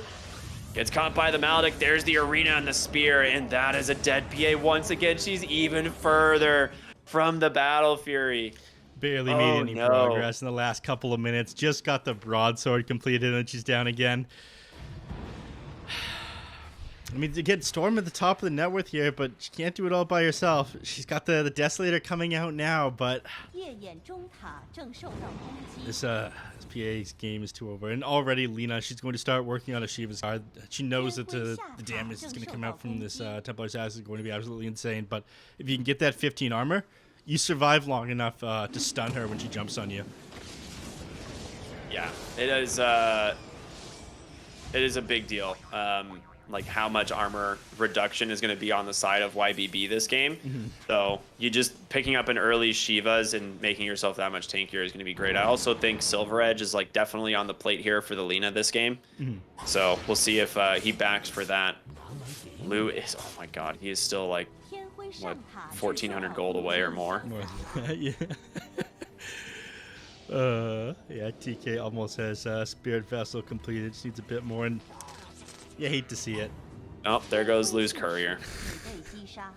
gets caught by the Maledict. There's the arena and the spear, and that is a dead PA once again. She's even further from the Battle Fury. Barely made any progress in the last couple of minutes. Just got the broadsword completed, and she's down again. I mean, to get Storm at the top of the net worth here, but she can't do it all by herself. She's got the Desolator coming out now, but this PA's game is too over. And already Lina, she's going to start working on a Shiva's card. She knows that the damage that's going to come out from this Templar Assassin is going to be absolutely insane. But if you can get that 15 armor, you survive long enough to stun her when she jumps on you. Yeah, it is a big deal. Like how much armor reduction is going to be on the side of YBB this game. So you just picking up an early Shivas and making yourself that much tankier is going to be great. I also think Silver Edge is like definitely on the plate here for the Lina this game. So we'll see if he backs for that. Lou is, oh my god, he is still like, what, 1,400 gold away or more. Yeah. Yeah, TK almost has Spirit Vessel completed. Just needs a bit more, and you hate to see it. Oh, there goes Lou's courier. 被击杀。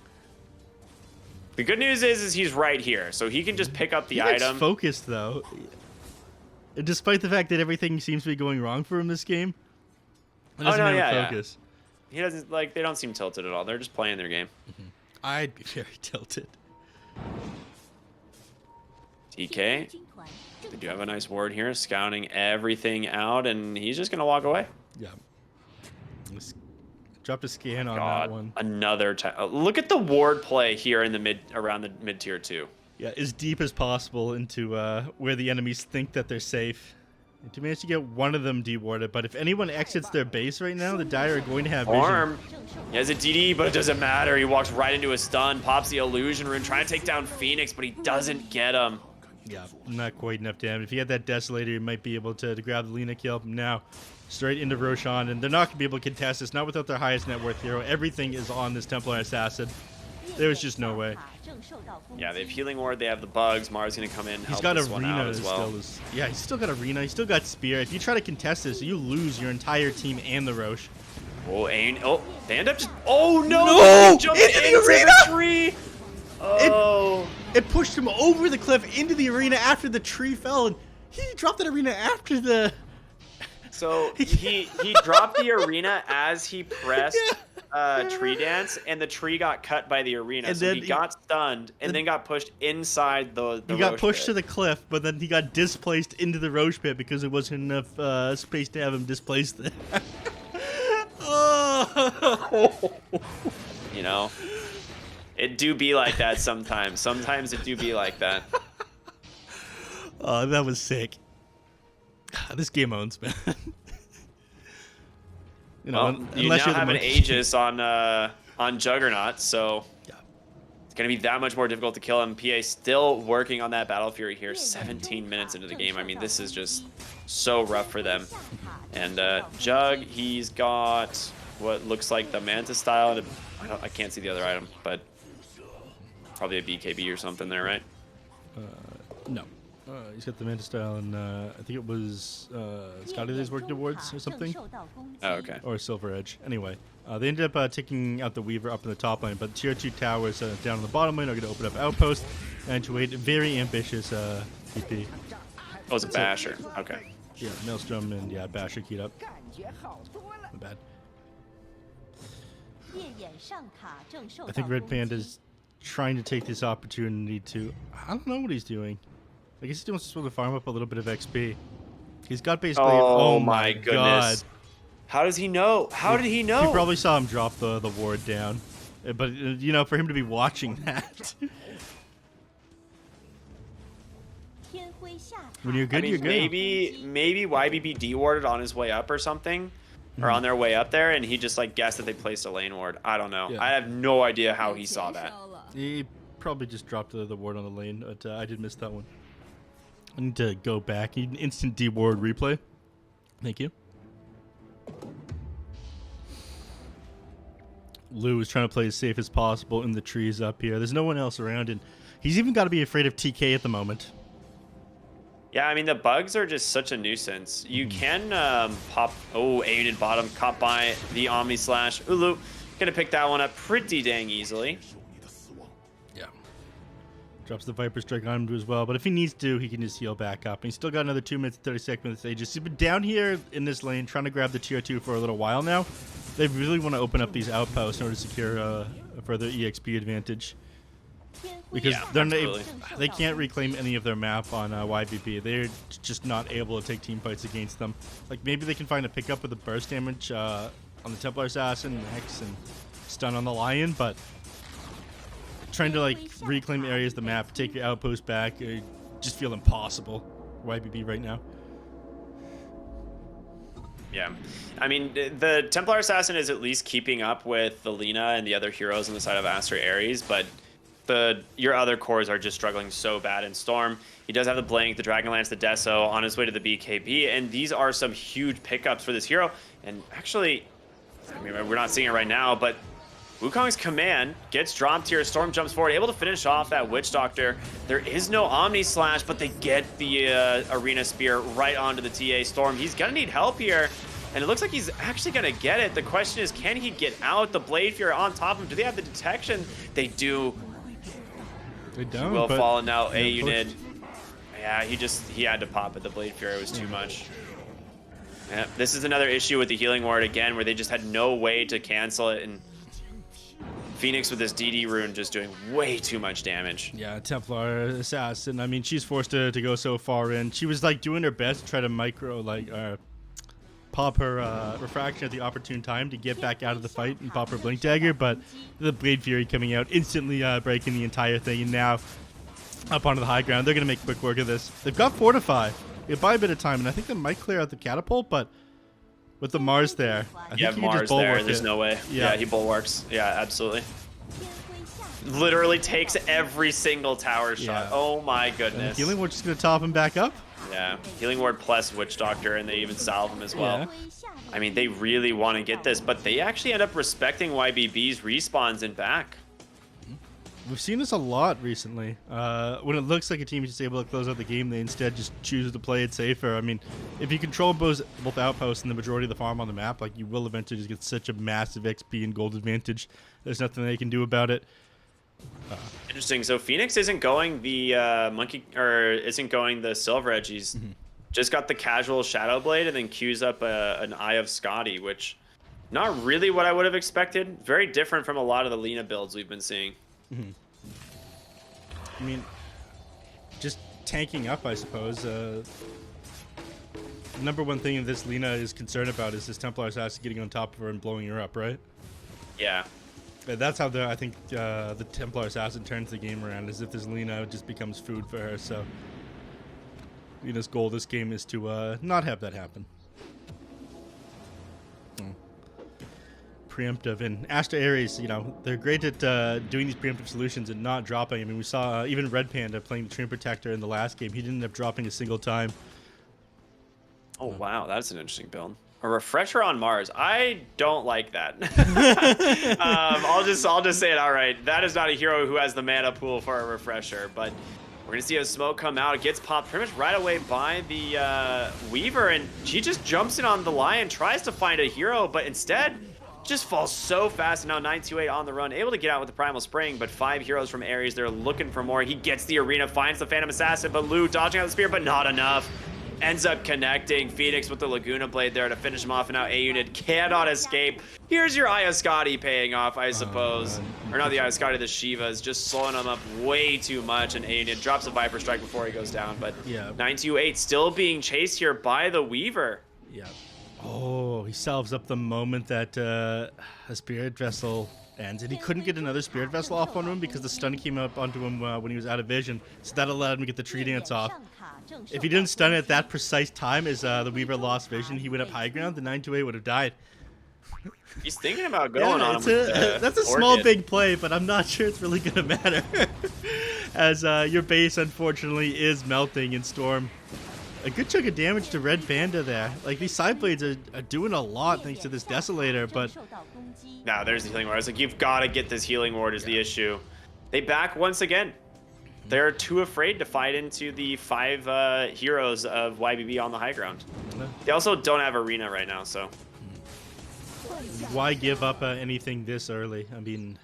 The good news is he's right here, so he can just pick up the He looks item. focused though, despite the fact that everything seems to be going wrong for him this game. It doesn't have focus. He doesn't like. They don't seem tilted at all. They're just playing their game. I'd be very tilted. TK, they do have a nice ward here, scouting everything out, and he's just gonna walk away. Yeah. Let's dropped a scan on God, that one. another look at the ward play here in the around the mid tier 2. Yeah, as deep as possible into where the enemies think that they're safe. And to manage to get one of them dewarded, but if anyone exits their base right now, the Dire are going to have vision. Arm. He has a DD, but it doesn't matter. He walks right into a stun, pops the illusion rune, trying to take down Phoenix, but he doesn't get him. Yeah, not quite enough damage. If he had that Desolator, he might be able to grab the Lina kill. Now, straight into Roshan, and they're not going to be able to contest this, not without their highest net worth hero. Everything is on this Templar Assassin. There was just no way. Yeah, they have healing ward, they have the bugs. Mara's going to come in and He's help got this one out Arena as well. yeah, he's still got Arena. He's still got Spear. If you try to contest this, you lose your entire team and the Roche. Oh, they end up just... Oh, no! No! He jumped Into the into arena! the tree! Oh. It pushed him over the cliff into the arena after the tree fell, and he dropped that arena after the... So he dropped the arena as he pressed tree dance, and the tree got cut by the arena. And so then he got stunned and then got pushed inside the He got Roche pushed pit. to the cliff, but then he got displaced into the Roche pit because there wasn't enough space to have him displaced there. Oh. You know, it do be like that sometimes. Sometimes it do be like that. Oh, that was sick. This game owns, man. You know, Well, you now have an Aegis on Juggernaut, so Yeah. it's gonna be that much more difficult to kill him. PA still working on that Battle Fury here, 17 minutes into the game. I mean, this is just so rough for them. And Jug, he's got what looks like the Manta style. And I can't see the other item, but probably a BKB or something there, right? No. He's got the Manta style, and I think it was Scotty that he's working towards or something. Oh, okay. Or Silver Edge. Anyway, they ended up taking out the Weaver up in the top lane, but tier 2 towers down in the bottom lane are going to open up Outpost and to wait. Very ambitious DP. Oh, it's a Basher. Okay. Yeah, Maelstrom and yeah, Basher keyed up. Not bad. I think Red Panda's trying to take this opportunity to... I don't know what he's doing. I guess he wants to sort of farm up a little bit of XP. He's got basically... Oh my goodness. How does he know? How did he know? He probably saw him drop the ward down. But, you know, for him to be watching that... When you're good, I mean, you're good. maybe YBB dewarded on his way up or something, or on their way up there, and he just like guessed that they placed a lane ward. I don't know. Yeah. I have no idea how he saw that. He probably just dropped the ward on the lane, but I did miss that one. I need to go back. Need an instant deward replay. Thank you. Lou is trying to play as safe as possible in the trees up here. There's no one else around, and he's even got to be afraid of TK at the moment. Yeah, I mean, the bugs are just such a nuisance. You can pop... Oh, aided bottom, caught by the Omni Slash. Ulu gonna pick that one up pretty dang easily. Yeah. Drops the Viper Strike on him as well, but if he needs to, he can just heal back up. And he's still got another 2 minutes and 30 seconds Aegis. He's been down here in this lane trying to grab the tier 2 for a little while now. They really want to open up these outposts in order to secure a further EXP advantage. Because absolutely. they can't reclaim any of their map on YVP. They're just not able to take team fights against them. Like, maybe they can find a pickup with the burst damage on the Templar Assassin, Hex, and stun on the Lion, but trying to, like, reclaim areas of the map, take your outpost back, just feel impossible for YBB right now. Yeah. I mean, the Templar Assassin is at least keeping up with the Lina and the other heroes on the side of Aster.Aries, but your other cores are just struggling so bad in Storm. He does have the Blink, the Dragonlance, the Deso on his way to the BKB, and these are some huge pickups for this hero. And actually, I mean, we're not seeing it right now, but Wukong's command gets dropped here. Storm jumps forward, able to finish off that Witch Doctor. There is no Omni Slash, but they get the Arena Spear right onto the TA. Storm, he's gonna need help here. And it looks like he's actually gonna get it. The question is, can he get out? The Blade Fury on top of him. Do they have the detection? They do. They don't. He will but fall now. A yeah, unit. Yeah, he had to pop it. The Blade Fury was too much. Yeah, this is another issue with the Healing Ward again, where they just had no way to cancel it, and Phoenix with this DD rune just doing way too much damage. Yeah, Templar Assassin. I mean, she's forced to go so far in. She was like doing her best to try to pop her refraction at the opportune time to get back out of the fight and pop her blink dagger, but the Blade Fury coming out, instantly breaking the entire thing, and now up onto the high ground. They're going to make quick work of this. They've got Fortify. They buy a bit of time, and I think they might clear out the catapult, but with the Mars there, I think he Mars just bulwark there. There's it. no way. Yeah. Yeah, he bulwarks. Yeah, absolutely. Literally takes every single tower shot. Yeah. Oh my And goodness. Healing Ward's just going to top him back up. Yeah, Healing Ward plus Witch Doctor, and they even salve him as well. Yeah. I mean, they really want to get this, but they actually end up respecting YBB's respawns and back. We've seen this a lot recently. When it looks like a team is just able to close out the game, they instead just choose to play it safer. I mean, if you control both outposts and the majority of the farm on the map, like, you will eventually just get such a massive XP and gold advantage. There's nothing they can do about it. Interesting. So Phoenix isn't going the isn't going the Silver Edge. He's just got the casual Shadow Blade and then queues up an Eye of Scotty, which not really what I would have expected. Very different from a lot of the Lina builds we've been seeing. I mean, just tanking up, I suppose. The number one thing this Lina is concerned about is this Templar Assassin getting on top of her and blowing her up, right? Yeah. And that's how I think the Templar Assassin turns the game around, is if this Lina just becomes food for her. So Lina's goal this game is to not have that happen. Preemptive, and Aster.Aries, you know, they're great at doing these preemptive solutions and not dropping. I mean, we saw even Red Panda playing the Train Protector in the last game. He didn't end up dropping a single time. Oh wow, that's an interesting build. A refresher on Mars. I don't like that. I'll just say it outright. That is not a hero who has the mana pool for a refresher. But we're gonna see a smoke come out. It gets popped pretty much right away by the Weaver, and she just jumps in on the Lion, tries to find a hero, but instead just falls so fast. And now 928 on the run, able to get out with the Primal Spring, but 5 heroes from Aries. They're looking for more. He gets the arena, finds the Phantom Assassin, but Lu dodging out the spear, but not enough. Ends up connecting. Phoenix with the Laguna Blade there to finish him off, and now A-Unit cannot escape. Here's your Eye of Scotty paying off, I suppose. Or not the Eye of Scotty, the Shivas, just slowing him up way too much, and A-Unit drops a Viper Strike before he goes down, but Yeah. 928 still being chased here by the Weaver. Yeah. Oh, he salves up the moment that a Spirit Vessel ends, and he couldn't get another Spirit Vessel off on him because the stun came up onto him when he was out of vision, so that allowed him to get the Tree Dance off. If he didn't stun it at that precise time as the Weaver lost vision, he went up high ground, the 928 would have died. He's thinking about going on him. That's a small big play, but I'm not sure it's really going to matter. As your base, unfortunately, is melting in Storm. A good chunk of damage to Red Panda there. Like, these side blades are doing a lot thanks to this Desolator, but Now there's the Healing Ward. I was like, you've got to get this Healing Ward is the issue. They back once again. They're too afraid to fight into the 5 heroes of YBB on the high ground. They also don't have arena right now, so. why give up anything this early? I mean,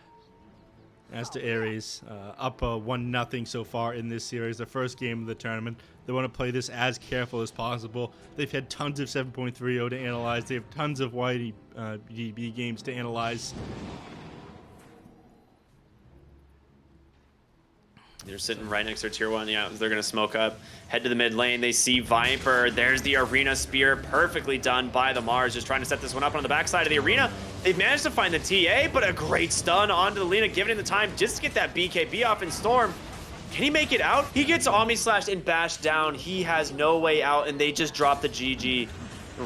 Aster.Aries up 1-0 so far in this series, the first game of the tournament. They want to play this as careful as possible. They've had tons of 7.30 to analyze. They have tons of YDB games to analyze. They're sitting right next to their tier 1. Yeah, they're going to smoke up. Head to the mid lane. They see Viper. There's the arena spear. Perfectly done by the Mars. Just trying to set this one up on the backside of the arena. They've managed to find the TA, but a great stun onto the Lina, giving him the time just to get that BKB off in Storm. Can he make it out? He gets Omni Slashed and bashed down. He has no way out, and they just drop the GG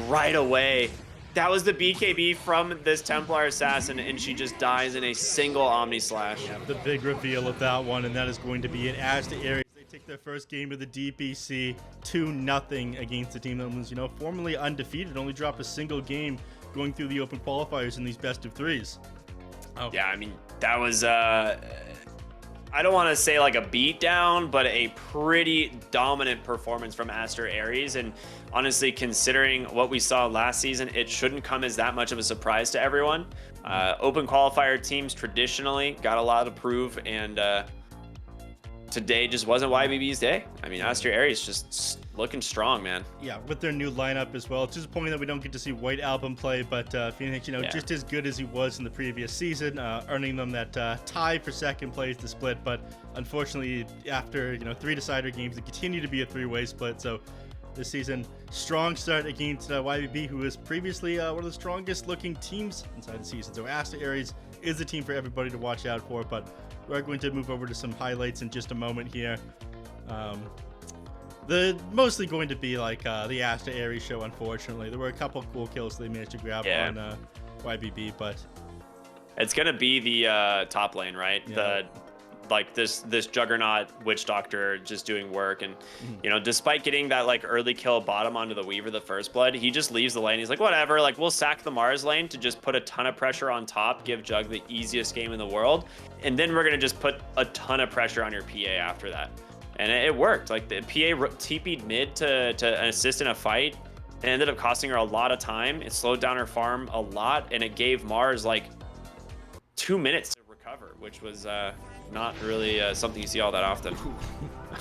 right away. That was the BKB from this Templar Assassin, and she just dies in a single Omni Slash. Yeah, the big reveal of that one, and that is going to be an Aster.Aries. They take their first game of the DPC 2-0 against the team that was, you know, formerly undefeated, only dropped a single game going through the open qualifiers in these best of threes. Oh. Yeah, I mean, that was, I don't want to say like a beatdown, but a pretty dominant performance from Aster.Aries. And honestly, considering what we saw last season, it shouldn't come as that much of a surprise to everyone. Open qualifier teams traditionally got a lot to prove, and today just wasn't YBB's day. I mean, Aster.Aries just looking strong, man. Yeah, with their new lineup as well. It's disappointing that we don't get to see White Album play, but Phoenix, just as good as he was in the previous season, earning them that tie for second place to split. But unfortunately, after 3 decider games, it continued to be a 3-way split. So this season, strong start against YBB, who was previously one of the strongest looking teams inside the season. So Aster.Aries is a team for everybody to watch out for. But we're going to move over to some highlights in just a moment here. The mostly going to be like the Aster.Aries show. Unfortunately, there were a couple cool kills they managed to grab on YBB, but it's gonna be the top lane, right? Yeah. This Juggernaut Witch Doctor just doing work, and despite getting that like early kill bottom onto the Weaver, the first blood, he just leaves the lane. He's like, whatever, like we'll sack the Mars lane to just put a ton of pressure on top, give Jug the easiest game in the world, and then we're gonna just put a ton of pressure on your PA after that. And it worked. Like the PA TP'd mid to assist in a fight. It ended up costing her a lot of time. It slowed down her farm a lot, and it gave Mars like 2 minutes to recover, which was not really something you see all that often.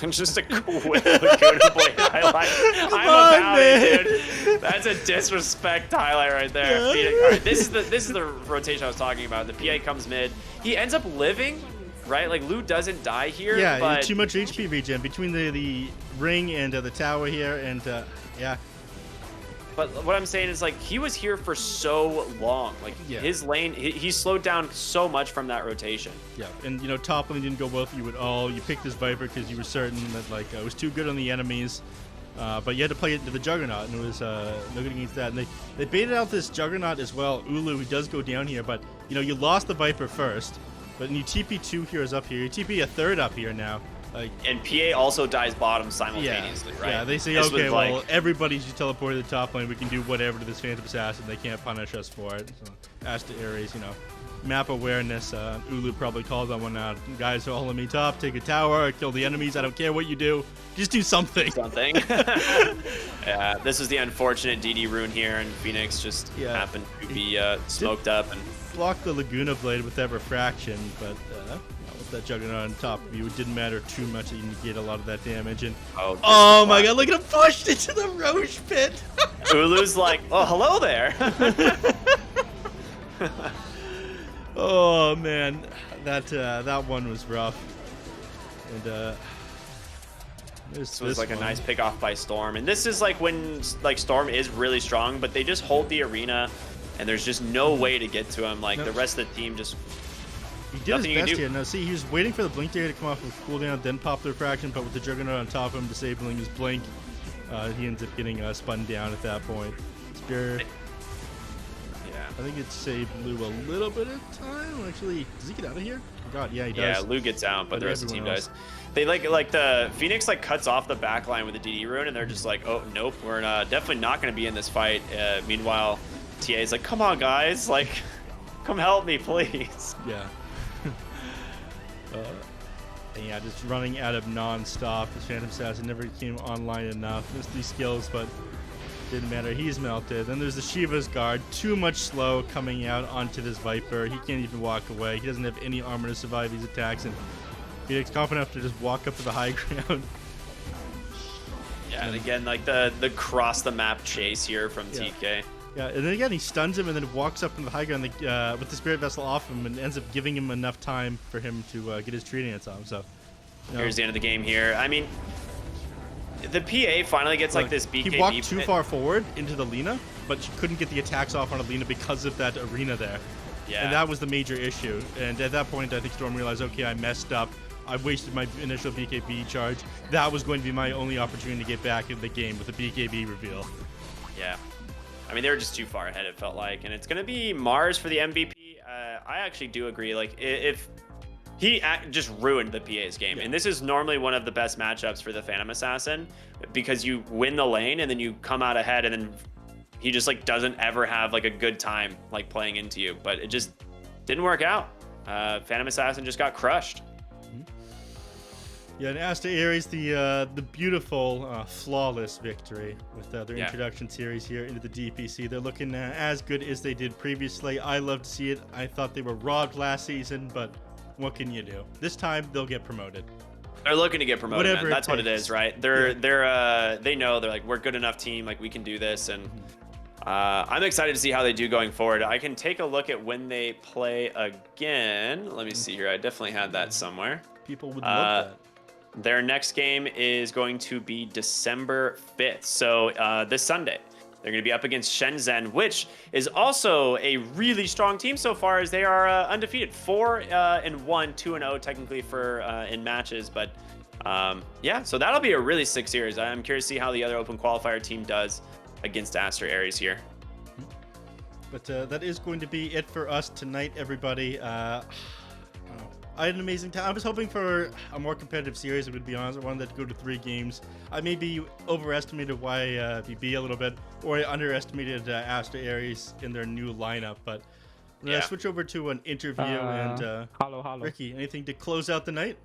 Just a quick Laguna Blade highlight. I'm about it, dude. That's a disrespect highlight right there. All right, this is the rotation I was talking about. The PA comes mid. He ends up living. Right, like Lu doesn't die here. Yeah, but too much HP regen between the ring and the tower here, and yeah. But what I'm saying is, like, he was here for so long. Like his lane, he slowed down so much from that rotation. Yeah, and top lane didn't go well for you at all. You picked this Viper because you were certain that like it was too good on the enemies. But you had to play it into the Juggernaut, and it was no good against that. And they baited out this Juggernaut as well. Ulu, who does go down here, but you lost the Viper first. But you TP 2 heroes up here. You TP a third up here now. And PA also dies bottom simultaneously, right? Yeah, they say, this okay, well, like, everybody should teleport to the top lane. We can do whatever to this Phantom Assassin. They can't punish us for it. So, Aster.Aries, map awareness. Ulu probably called that one out. Guys, follow me top, take a tower, kill the enemies. I don't care what you do. Just do something. Yeah, this is the unfortunate DD rune here, and Phoenix just happened to be smoked up and block the Laguna Blade with that refraction, but with that Juggernaut on top of you, it didn't matter too much that you negate a lot of that damage. And oh my god, look at him pushed into the Roche pit. Ulu's like, oh, hello there. Oh man, that one was rough. And this was like a nice pick off by Storm, and this is like when like Storm is really strong, but they just hold the arena. And there's just no way to get to him. Like the rest of the team just. He did his best here. No, see, he was waiting for the blink data to come off with cooldown, then pop the refraction. But with the Juggernaut on top of him, disabling his blink, he ends up getting spun down at that point. Spear. Yeah. I think it saved Lu a little bit of time. Actually, does he get out of here? Oh God, yeah, he does. Yeah, Lu gets out, but the rest of the team dies. They like the Phoenix like cuts off the back line with the DD rune, and they're just like, oh nope, we're definitely not going to be in this fight. Meanwhile. TA's like, come on, guys, like, come help me, please. Yeah. And yeah, just running out of non-stop. This Phantom Assassin never came online enough. Missed these skills, but didn't matter. He's melted. Then there's the Shiva's Guard. Too much slow coming out onto this Viper. He can't even walk away. He doesn't have any armor to survive these attacks, and Phoenix confident enough to just walk up to the high ground. Yeah, and again, like the cross the map chase here from TK. Yeah, and then again, he stuns him and then walks up into the high ground with the Spirit Vessel off him and ends up giving him enough time for him to get his Tree Dance on him. So, here's the end of the game here. I mean, the PA finally gets like this BKB. He walked too far forward into the Lina, but she couldn't get the attacks off on Lina because of that arena there. Yeah. And that was the major issue. And at that point, I think Storm realized, okay, I messed up. I wasted my initial BKB charge. That was going to be my only opportunity to get back in the game with a BKB reveal. Yeah. I mean, they were just too far ahead, it felt like. And it's going to be Mars for the MVP. I actually do agree. Like, if he just ruined the PA's game. And this is normally one of the best matchups for the Phantom Assassin because you win the lane and then you come out ahead and then he just, like, doesn't ever have, like, a good time, like, playing into you. But it just didn't work out. Phantom Assassin just got crushed. Yeah, and Aster.Aries, the beautiful, flawless victory with their introduction series here into the DPC. They're looking as good as they did previously. I love to see it. I thought they were robbed last season, but what can you do? This time they'll get promoted. They're looking to get promoted. Whatever That's what it is, right? They know they're like, we're a good enough team, like we can do this, and I'm excited to see how they do going forward. I can take a look at when they play again. Let me see here. I definitely had that somewhere. People would love that. Their next game is going to be December 5th. So this Sunday, they're going to be up against SHENZHEN, which is also a really strong team so far, as they are undefeated, 4-1, 2-0 technically for in matches. But yeah, so that'll be a really sick series. I'm curious to see how the other open qualifier team does against Aster.Aries here. But that is going to be it for us tonight, everybody. I had an amazing time. I was hoping for a more competitive series, to be honest. I wanted that to go to 3 games. I maybe overestimated YBB a little bit, or I underestimated Aster.Aries in their new lineup. But we're going to switch over to an interview. And hello. Ricky, anything to close out the night?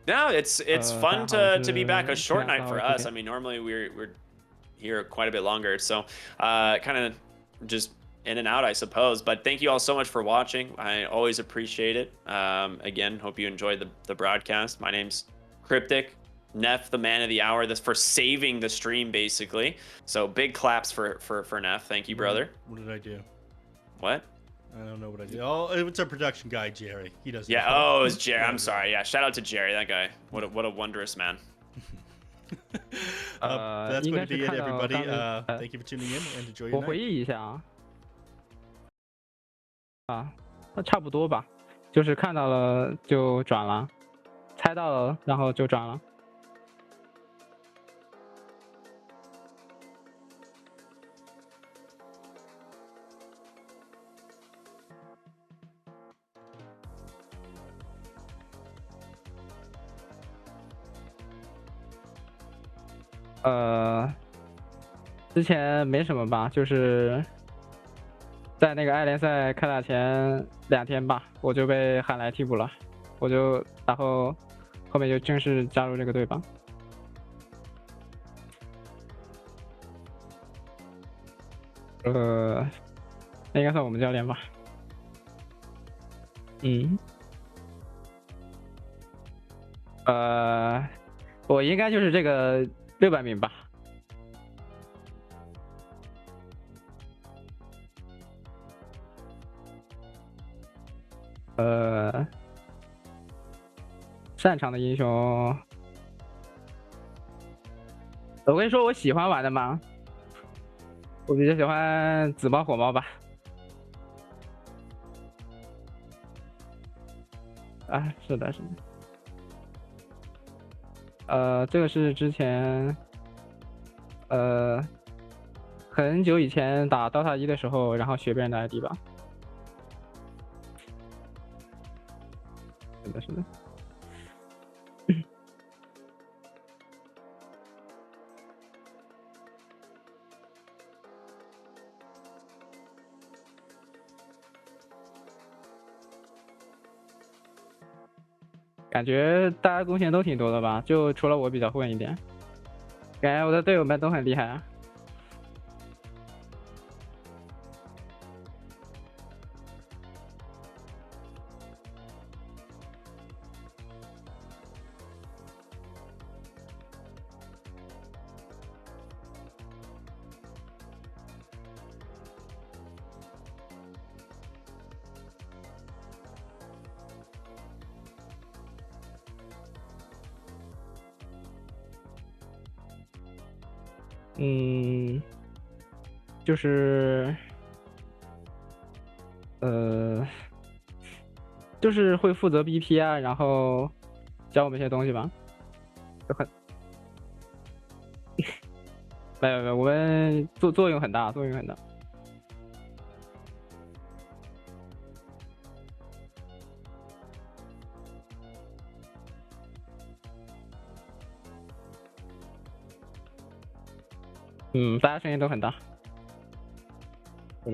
No, it's fun to be back. A short night for us. I mean, normally we're here quite a bit longer, so kind of just in and out, I suppose. But thank you all so much for watching. I always appreciate it. Again, hope you enjoyed the broadcast. My name's Cryptic. Neff, the man of the hour, this for saving the stream, basically. So big claps for Neff. Thank you, brother. What did I do? What? I don't know what I did. Oh, it's our production guy, Jerry. He doesn't. Yeah. Oh, it was Jerry. I'm sorry. Yeah. Shout out to Jerry. That guy. What a wondrous man. That's going to be it, everybody. Thank you for tuning in and enjoy your night. 我回忆一下那差不多吧，就是看到了就转了，猜到了然后就转了。之前没什么吧，就是在那个爱联赛开打前2天吧，我就被喊来替补了，然后后面就正式加入这个队吧。那应该算我们教练吧。我应该就是这个600名吧。擅长的英雄，我跟你说，我喜欢玩的嘛，我比较喜欢紫猫火猫吧。是的。这个是之前，很久以前打 DOTA 1的时候，然后学别人的 ID 吧。是的。感觉大家贡献都挺多的吧，就除了我比较混一点，感觉我的队友们都很厉害啊。就是会负责 BP 啊，然后教我们一些东西吧，就很没有，我们作用很大。大家声音都很大。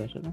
是的。